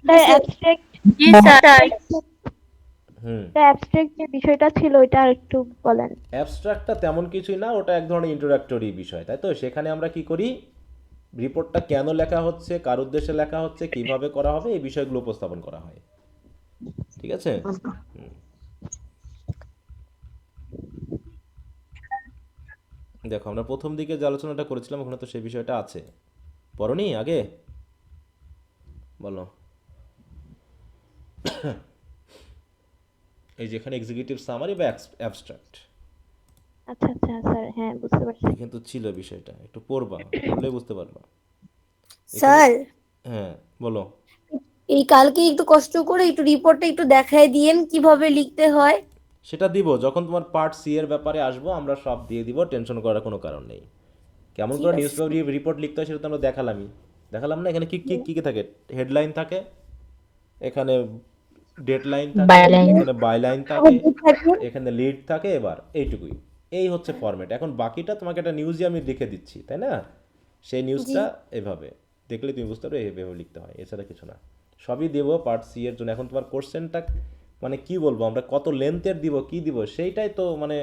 [SPEAKER 4] অ্যাবস্ট্রাক্ট যে বিষয়টা ছিল ওইটা একটু বলেন।
[SPEAKER 1] অ্যাবস্ট্রাক্টটা তেমন কিছুই না, ওটা এক ধরনের ইন্ট্রোডাক্টরি বিষয়, তাই তো। সেখানে আমরা কি করি, রিপোর্টটা কেন লেখা হচ্ছে, কার উদ্দেশ্যে লেখা হচ্ছে, কিভাবে করা হবে, এই বিষয়গুলো উপস্থাপন করা হয়। ঠিক আছে। দেখো আমরা প্রথম দিকে যে আলোচনাটা করেছিলাম ওখানে তো সেই বিষয়টা আছে, পড়নি আগে? বলো। এই যেখানে এক্সিকিউটিভ সামারি বা অ্যাবস্ট্রাক্ট,
[SPEAKER 4] আচ্ছা আচ্ছা স্যার, হ্যাঁ বুঝতে পারছি।
[SPEAKER 1] কিন্তু ছিল বিষয়টা, একটু পড়বা, পড়লে বুঝতে পারবা।
[SPEAKER 5] স্যার
[SPEAKER 1] হ্যাঁ বলো।
[SPEAKER 5] এই কালকে একটু কষ্ট করে একটু রিপোর্টটা একটু দেখায় দিয়েন কিভাবে লিখতে হয়।
[SPEAKER 1] সেটা দিব যখন তোমার পার্ট সি এর ব্যাপারে আসবো, আমরা সব দিয়ে দিব, টেনশন করার কোনো কারণ নেই। কেমন করে নিউজ পেপার রিপোর্ট লিখতে হয় সেটা তো আমরা দেখালাম না। এখানে কি কি কি থাকে, হেডলাইন থাকে, এখানে ডেডলাইন থাকে, এখানে বাইলাইন থাকে, এখানে লিড থাকে, এবার এইটুকুই। এই হচ্ছে ফরম্যাট। এখন বাকিটা তোমাকে একটা নিউজই আমি লিখে দিচ্ছি, তাই না? সেই নিউজটা এভাবে দেখলে তুমি বুঝতে পারবে এভাবে লিখতে হয়, এছাড়া কিছু না। সবই দেবো পার্ট সি এর জন্য। এখন তোমার কোশ্চেনটা মানে কি বলবো, আমরা কত লেন্থের দিব, কি দিব, সেইটাই তো মানে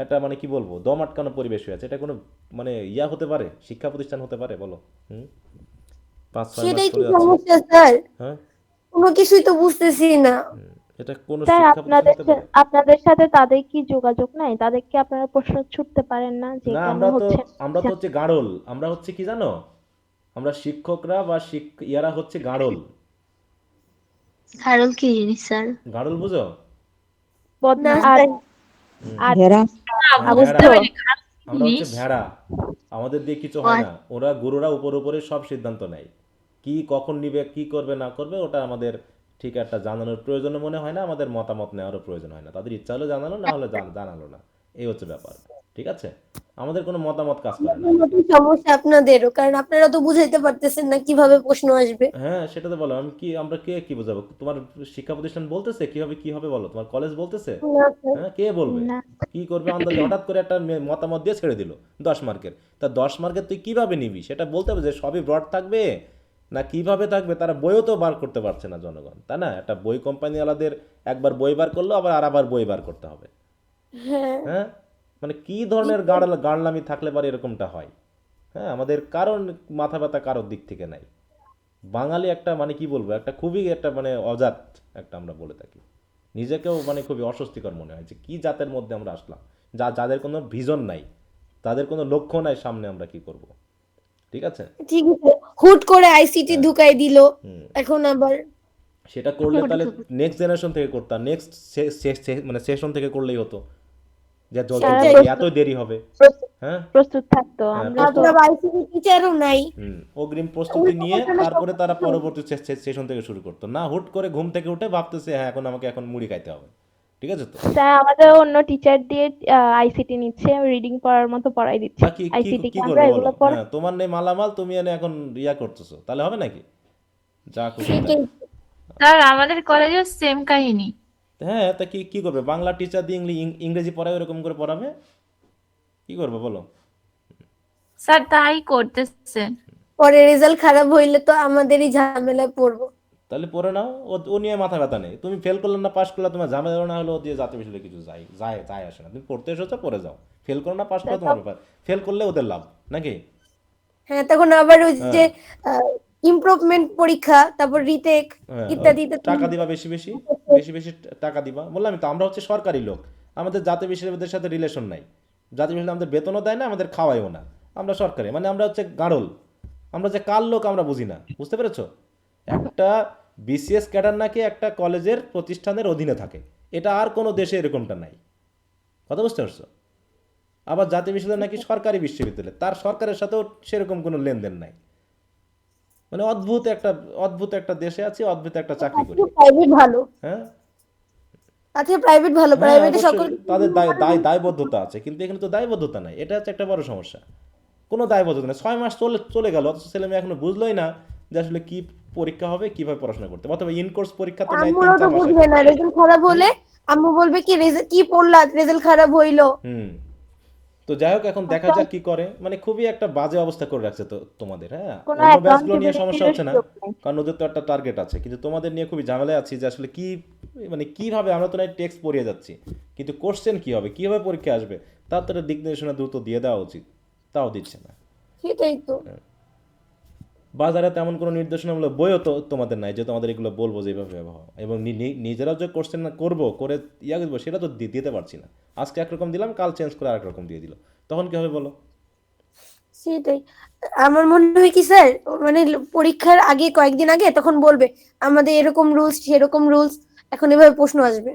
[SPEAKER 1] একটা মানে কি বলবো দম আটকানো পরিবেশ হয়ে আছে। এটা কোনো মানে ইয়া হতে পারে, শিক্ষা প্রতিষ্ঠান হতে পারে? বলো। 5-6 মাস
[SPEAKER 5] সেটাই তো
[SPEAKER 1] চলে যাচ্ছে।
[SPEAKER 5] সমস্যা স্যার,
[SPEAKER 1] হ্যাঁ,
[SPEAKER 5] কোনো কিছুই তো বুঝতেছি না।
[SPEAKER 1] এটা কোনো
[SPEAKER 4] স্যার
[SPEAKER 1] শিক্ষা প্রতিষ্ঠান হতে পারে?
[SPEAKER 4] আপনাদের সাথে তাদের কি যোগাযোগ নাই? তাদেরকে আপনারা প্রশ্ন ছুটতে পারেন না যে
[SPEAKER 1] না,
[SPEAKER 4] কেন
[SPEAKER 1] আমরা তো
[SPEAKER 4] হচ্ছে?
[SPEAKER 1] হচ্ছে গাড়ল। আমরা হচ্ছে কি জানো, আমরা শিক্ষকরা বা ইয়ারা হচ্ছে গাড়ল।
[SPEAKER 2] খারল কি জিনিস স্যার?
[SPEAKER 1] গাড়ল বুঝো?
[SPEAKER 5] না
[SPEAKER 4] বদমাশ
[SPEAKER 5] স্যার,
[SPEAKER 4] আর
[SPEAKER 3] ভেড়া
[SPEAKER 1] হ্যাঁ,
[SPEAKER 4] বুঝতে
[SPEAKER 1] ভেড়া।
[SPEAKER 4] পারিনি।
[SPEAKER 1] আমরা হচ্ছে ভেড়া, আমাদের দিয়ে কিছু হয় না। ওরা গুরুরা উপরে সব সিদ্ধান্ত নেয়, কি কখন নিবে কি করবে না করবে ওটা আমাদের ঠিক একটা জানানোর প্রয়োজন মনে হয় না, আমাদের মতামত নেওয়ারও প্রয়োজন হয় না। তাদের ইচ্ছা হলে জানালো, না হলে জানালো না, এই হচ্ছে ব্যাপার। ঠিক আছে, আমাদের কোনো মতামত কাজ করে না।
[SPEAKER 5] আপনাদের মতো সমস্যা আপনাদেরও, কারণ আপনারা তো বুঝাইতে পারতেছেন না কিভাবে প্রশ্ন আসবে।
[SPEAKER 1] হ্যাঁ সেটা তো বলো, আমরা কি বোঝাবো? তোমার শিক্ষা প্রতিষ্ঠান বলতেছে কিভাবে কি হবে বলো? তোমার কলেজ বলতেছে?
[SPEAKER 5] না স্যার,
[SPEAKER 1] হ্যাঁ, কে বলবে?
[SPEAKER 4] না
[SPEAKER 1] কি করবে আন্দাজে হঠাৎ করে একটা মতামত দিয়ে ছেড়ে দিল 10 মার্কের। তা 10 মার্কের তুই কিভাবে নিবি সেটা বলতে হবে, যে সবই ব্রড থাকবে না কিভাবে থাকবে। তারা বইও তো বার করতে পারছে না জনগণ, তাই না? একটা বই কোম্পানিওয়ালাদের একবার বই বার করলো, আবার বই বার করতে হবে।
[SPEAKER 5] হ্যাঁ
[SPEAKER 1] হ্যাঁ, মানে কি ধরনের গাড়লামি থাকলে পারে এরকমটা হয়? হ্যাঁ, আমাদের কারণ মাথা ব্যথা কারোর দিক থেকে নাই। বাঙালি একটা মানে কি বলবো, একটা খুবই একটা মানে অজাত একটা আমরা বলে থাকি। নিজেকেও মানে খুবই অস্বস্তিকর মনে হয় যে কি জাতের মধ্যে আমরা আসলাম, যাদের কোনো ভিজন নাই, তাদের কোনো লক্ষ্য নাই সামনে আমরা কি করব। ঠিক আছে,
[SPEAKER 5] ঠিক আছে, হুট করে আইসিটি ঢুকাই দিল, এখন আবার
[SPEAKER 1] সেটা করলে তাহলে নেক্সট জেনারেশন থেকে করতাম, নেক্সট মানে সেশন থেকে করলেই হতো, যে
[SPEAKER 4] তারা
[SPEAKER 1] এত দেরি হবে। হ্যাঁ,
[SPEAKER 4] প্রস্তুত থাকতো।
[SPEAKER 1] হ্যাঁ,
[SPEAKER 4] আমরা তো
[SPEAKER 5] আপনার আইসিটি টিচারও নাই।
[SPEAKER 1] অগ্রিম প্রস্তুতি নিয়ে তারপরে তারা পরবর্তী সেশন থেকে শুরু করতো না। হুট করে ঘুম থেকে উঠে ভাবতেছে হ্যাঁ আমাকে এখন মুড়ি খাইতে হবে। ঠিক আছে তো,
[SPEAKER 4] স্যার আমাদের অন্য টিচার দিয়ে আইসিটি নিচ্ছে, রিডিং পড়ার মতো পড়াই দিচ্ছে।
[SPEAKER 1] তা কি কি
[SPEAKER 4] আইসিটি
[SPEAKER 1] কি
[SPEAKER 4] কি আমরা
[SPEAKER 1] করবে বলো?
[SPEAKER 4] এগুলো পড়া?
[SPEAKER 1] হ্যাঁ, তোমার নেই মালামাল, তুমি এনে এখন করতেছো, তাহলে হবে নাকি? যা খুশি তাই।
[SPEAKER 5] সেটাই।
[SPEAKER 6] স্যার আমাদের কলেজেও সেম কাহিনী।
[SPEAKER 1] হ্যাঁ, তা কি করবে? বাংলা টিচার দিয়ে ইংরেজি পড়ায় এরকম করে পড়াবে, কি করবে বলো?
[SPEAKER 6] স্যার তাই করতেছেন।
[SPEAKER 5] পরে রেজাল্ট খারাপ হইলে তো আমাদেরই ঝামেলায় পড়বো।
[SPEAKER 1] তাহলে পড়ে নাও, ও নিয়ে মাথা ব্যথা নেই। তুমি ফেল করলে না পাস করলে তোমার ঝামেলা না হলো, ও দিয়ে জাতীয় বিষয়ে কিছু যায় আসে না। তুমি পড়তে এসেছো, পড়ে যাও। ফেল করো না পাস করো তোমার ব্যাপার, ফেল করলে ওদের লাভ নাকি?
[SPEAKER 5] হ্যাঁ, তখন আবার ওই যে
[SPEAKER 1] হ্যাঁ,
[SPEAKER 5] ইমপ্রুভমেন্ট পরীক্ষা, তারপর রিটেক
[SPEAKER 1] হ্যাঁ,
[SPEAKER 5] ইত্যাদিতে
[SPEAKER 1] টাকা দিবা বেশি বেশি, বেশি টাকা দিবা। বললাম তো, আমরা হচ্ছে সরকারি লোক, আমাদের জাতীয় বিশ্ববিদ্যালয়ের সাথে রিলেশন নাই। জাতীয় বিশ্ববিদ্যালয় আমাদের বেতনও দেয় না, আমাদের খাওয়াইও না। আমরা সরকারি, মানে আমরা হচ্ছে গাড়ল। আমরা যে কার লোক আমরা বুঝি না, বুঝতে পেরেছো? একটা বিসিএস ক্যাডার নাকি একটা কলেজের প্রতিষ্ঠানের অধীনে থাকে, এটা আর কোনো দেশে এরকমটা নাই। কথা বুঝতে পারছো? আবার জাতীয় বিশ্ববিদ্যালয় নাকি সরকারি বিশ্ববিদ্যালয়, তার সরকারের সাথেও সেরকম কোনো লেনদেন নাই। মানে অদ্ভুত একটা দেশে আছি, অদ্ভুত একটা চাকরি করি।
[SPEAKER 5] প্রাইভেট ভালো,
[SPEAKER 1] হ্যাঁ,
[SPEAKER 5] আচ্ছা প্রাইভেট ভালো,
[SPEAKER 1] হ্যাঁ,
[SPEAKER 5] প্রাইভেটে
[SPEAKER 1] অবশ্যই
[SPEAKER 5] সকল
[SPEAKER 1] তাদের দায়বদ্ধতা আছে, কিন্তু এখানে তো দায়বদ্ধতা নাই। এটা হচ্ছে একটা বড় সমস্যা। কোনো দায়বদ্ধতা নেই। 6 মাস চলে গেল, অথচ ছেলে মেয়ে এখনো বুঝলোই না যে আসলে কি পরীক্ষা হবে, কিভাবে পড়াশোনা করতে হবে। অথবা ইনকোর্স পরীক্ষা তো নেয়
[SPEAKER 5] আম্মুরা তো
[SPEAKER 1] 3-4 মাস
[SPEAKER 5] বুঝবে
[SPEAKER 1] আগে।
[SPEAKER 5] না, রেজাল্ট খারাপ হলে আম্মু বলবে কি কি পড়লা, রেজাল্ট খারাপ হইলো।
[SPEAKER 1] হুম, তো যাই হোক, এখন দেখা যাক কি করে। মানে খুবই একটা বাজে অবস্থা করে রাখছে তো তোমাদের। হ্যাঁ,
[SPEAKER 4] কোনো
[SPEAKER 1] অন্য ব্যাচগুলো নিয়ে
[SPEAKER 4] অ্যাকাউন্টেবিলিটির
[SPEAKER 1] সমস্যা হচ্ছে না,
[SPEAKER 4] সুযোগ নেই।
[SPEAKER 1] কারণ ওদের তো একটা টার্গেট আছে। কিন্তু তোমাদের নিয়ে খুবই ঝামেলায় আছি যে আসলে কি, মানে কিভাবে আমরা তো নাই টেক্সট পড়িয়ে যাচ্ছি, কিন্তু কোশ্চেন কি হবে, কিভাবে পরীক্ষা আসবে, তার তো একটা দিক নির্দেশনা দ্রুত দিয়ে দেওয়া উচিত, তাও দিচ্ছে না।
[SPEAKER 5] সেটাই তো।
[SPEAKER 1] বাজারে তেমন কোনো নির্দেশনামূলক বইও তো তোমাদের নাই যে তোমাদের এগুলো বলবো যে এইভাবে ব্যবহার, এবং নিজেরাও যে কোশ্চেন করে দেবো সেটা তো দিতে পারছি না। আজকে একরকম দিলাম, কাল চেঞ্জ করে আরেক রকম দিয়ে দিল, তখন কি হবে বলো?
[SPEAKER 5] সেটাই, আমার মনে হয় কি স্যার, মানে পরীক্ষার আগে কয়েকদিন আগে তখন বলবে আমাদের এরকম রুলস সেরকম রুলস, এখন এভাবে প্রশ্ন আসবে।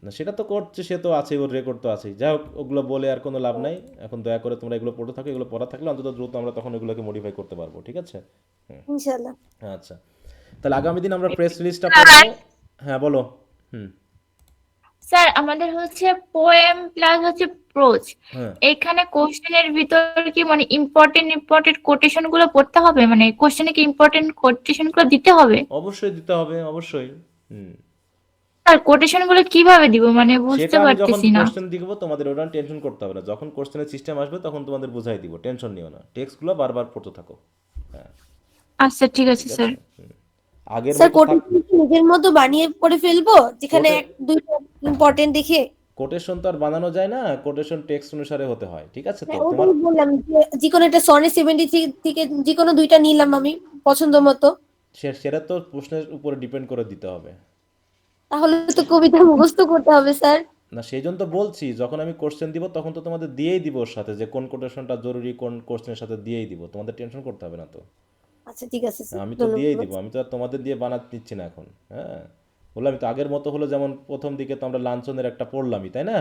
[SPEAKER 1] না সেটা তো করছে, সে তো আছে, ওর রেকর্ড তো আছেই। যাই হোক, ওগুলো বলে আর কোনো লাভ নাই। এখন দয়া করে তোমরা এগুলো পড়ে থাকো, এগুলো পড়া থাকলে অন্তত দ্রুত আমরা তখন এগুলোকে মডিফাই করতে পারবো। ঠিক আছে?
[SPEAKER 5] ইনশাআল্লাহ।
[SPEAKER 1] আচ্ছা, তাহলে আগামী দিন আমরা প্রেস রিলিজটা পড়বো। হ্যাঁ বলো। হুম।
[SPEAKER 6] স্যার আমাদের হচ্ছে পোয়েম প্লাস হচ্ছে প্রোজ।
[SPEAKER 1] হ্যাঁ,
[SPEAKER 6] এখানে কোশ্চেনের ভিতর কি মানে ইম্পর্টেন্ট কোটেশন গুলো পড়তে হবে, মানে কোশ্চেনে কি ইম্পর্টেন্ট কোটেশন গুলো দিতে হবে?
[SPEAKER 1] অবশ্যই দিতে হবে, অবশ্যই। হুম,
[SPEAKER 6] স্যার কোটেশন গুলো কিভাবে দিব মানে বুঝতে
[SPEAKER 1] সেটা আমি যখন
[SPEAKER 6] পারতেছি না।
[SPEAKER 1] কোশ্চেন দিব তোমাদের ওটা টেনশন করতে হবে না। যখন কোশ্চেনের সিস্টেম আসবে তখন তোমাদের বুঝাই দিব, টেনশন নিও না। টেক্সটগুলো বারবার পড়তে থাকো। হ্যাঁ,
[SPEAKER 6] আচ্ছা ঠিক আছে
[SPEAKER 1] ঠিক
[SPEAKER 6] স্যার।
[SPEAKER 1] আছে। আগের
[SPEAKER 5] স্যার
[SPEAKER 1] মতো থাক।
[SPEAKER 5] কোটেশন নিজের মতো বানিয়ে পড়ে ফেলবো, যেখানে
[SPEAKER 1] কোটে-
[SPEAKER 5] এক দুইটা ইম্পর্টেন্ট দেখে।
[SPEAKER 1] কোটেশন তো আর বানানো যায় না, কোটেশন টেক্সট অনুসারে হতে হয়। ঠিক আছে তো
[SPEAKER 5] হ্যাঁ,
[SPEAKER 1] তোমার।
[SPEAKER 5] ওটাই বললাম যে যে কোনো একটা সনে 73 থেকে যে কোনো দুইটা নিলাম আমি পছন্দ মতো,
[SPEAKER 1] সেটা তো প্রশ্নের উপরে ডিপেন্ড করে দিতে হবে।
[SPEAKER 5] তাহলে তো কবিতা মুখস্থ করতে হবে স্যার।
[SPEAKER 1] না সেই জন্য তো বলছি, যখন আমি কোশ্চেন দিব তখন তো তোমাদের দিয়েই দিব ওর সাথে, যে কোন কোটেশনটা জরুরি, কোন কোশ্চেনের সাথে দিয়েই দিব। তোমাদের টেনশন করতে হবে না তো।
[SPEAKER 5] আচ্ছা ঠিক আছে স্যার,
[SPEAKER 1] আমি তো দিয়েই
[SPEAKER 5] ধন্যবাদ।
[SPEAKER 1] দিব, আমি তো আর তোমাদের দিয়ে বানাতে দিচ্ছি না এখন। হ্যাঁ, বললাম আমি তো আগের মতো হলো, যেমন প্রথম দিকে তো আমরা লাঞ্ছনের একটা পড়লামই, তাই না?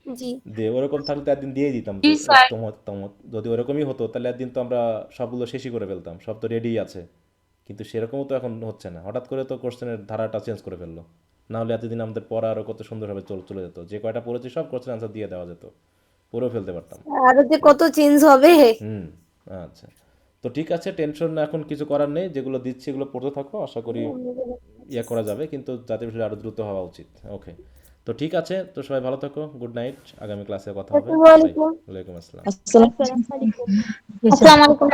[SPEAKER 5] জি
[SPEAKER 1] দিয়ে ওরকম থাকলে তো একদিন দিয়ে দিতাম,
[SPEAKER 6] জি
[SPEAKER 1] যে
[SPEAKER 6] স্যার।
[SPEAKER 1] তোমার তোমার যদি ওরকমই হতো তাহলে একদিন তো আমরা সবগুলো শেষই করে ফেলতাম, সব তো রেডি আছে। কিন্তু সেরকমও তো এখন হচ্ছে না, হঠাৎ করে তো কোশ্চেনের ধারাটা চেঞ্জ করে ফেললো। না হলে এতদিন আমাদের পড়া আরও কত সুন্দরভাবে চলে যেত, যে কয়টা পড়েছি সব কোশ্চেন আনসার দিয়ে দেওয়া যেত, পড়েও ফেলতে পারতাম।
[SPEAKER 5] আরো যে কত চেঞ্জ হবে।
[SPEAKER 1] হুম। আচ্ছা, তো ঠিক আছে, টেনশন এখন কিছু করার নেই, যেগুলো দিচ্ছি এগুলো পড়তে থাকো, আশা করি ইয়ে করা যাবে, কিন্তু জাতীয় বিষয়টা আরও দ্রুত হওয়া উচিত। ওকে, তো ঠিক আছে, তো সবাই ভালো থাকো, গুড নাইট, আগামী ক্লাসে কথা হবে,
[SPEAKER 5] আসসালামু
[SPEAKER 1] বাই।
[SPEAKER 5] আলাইকুম।
[SPEAKER 1] ওয়ালাইকুম আসসালাম।
[SPEAKER 3] Assalamu
[SPEAKER 4] আসসালামু আলাইকুম।
[SPEAKER 3] alaikum.
[SPEAKER 2] আসসালামু আলাইকুম।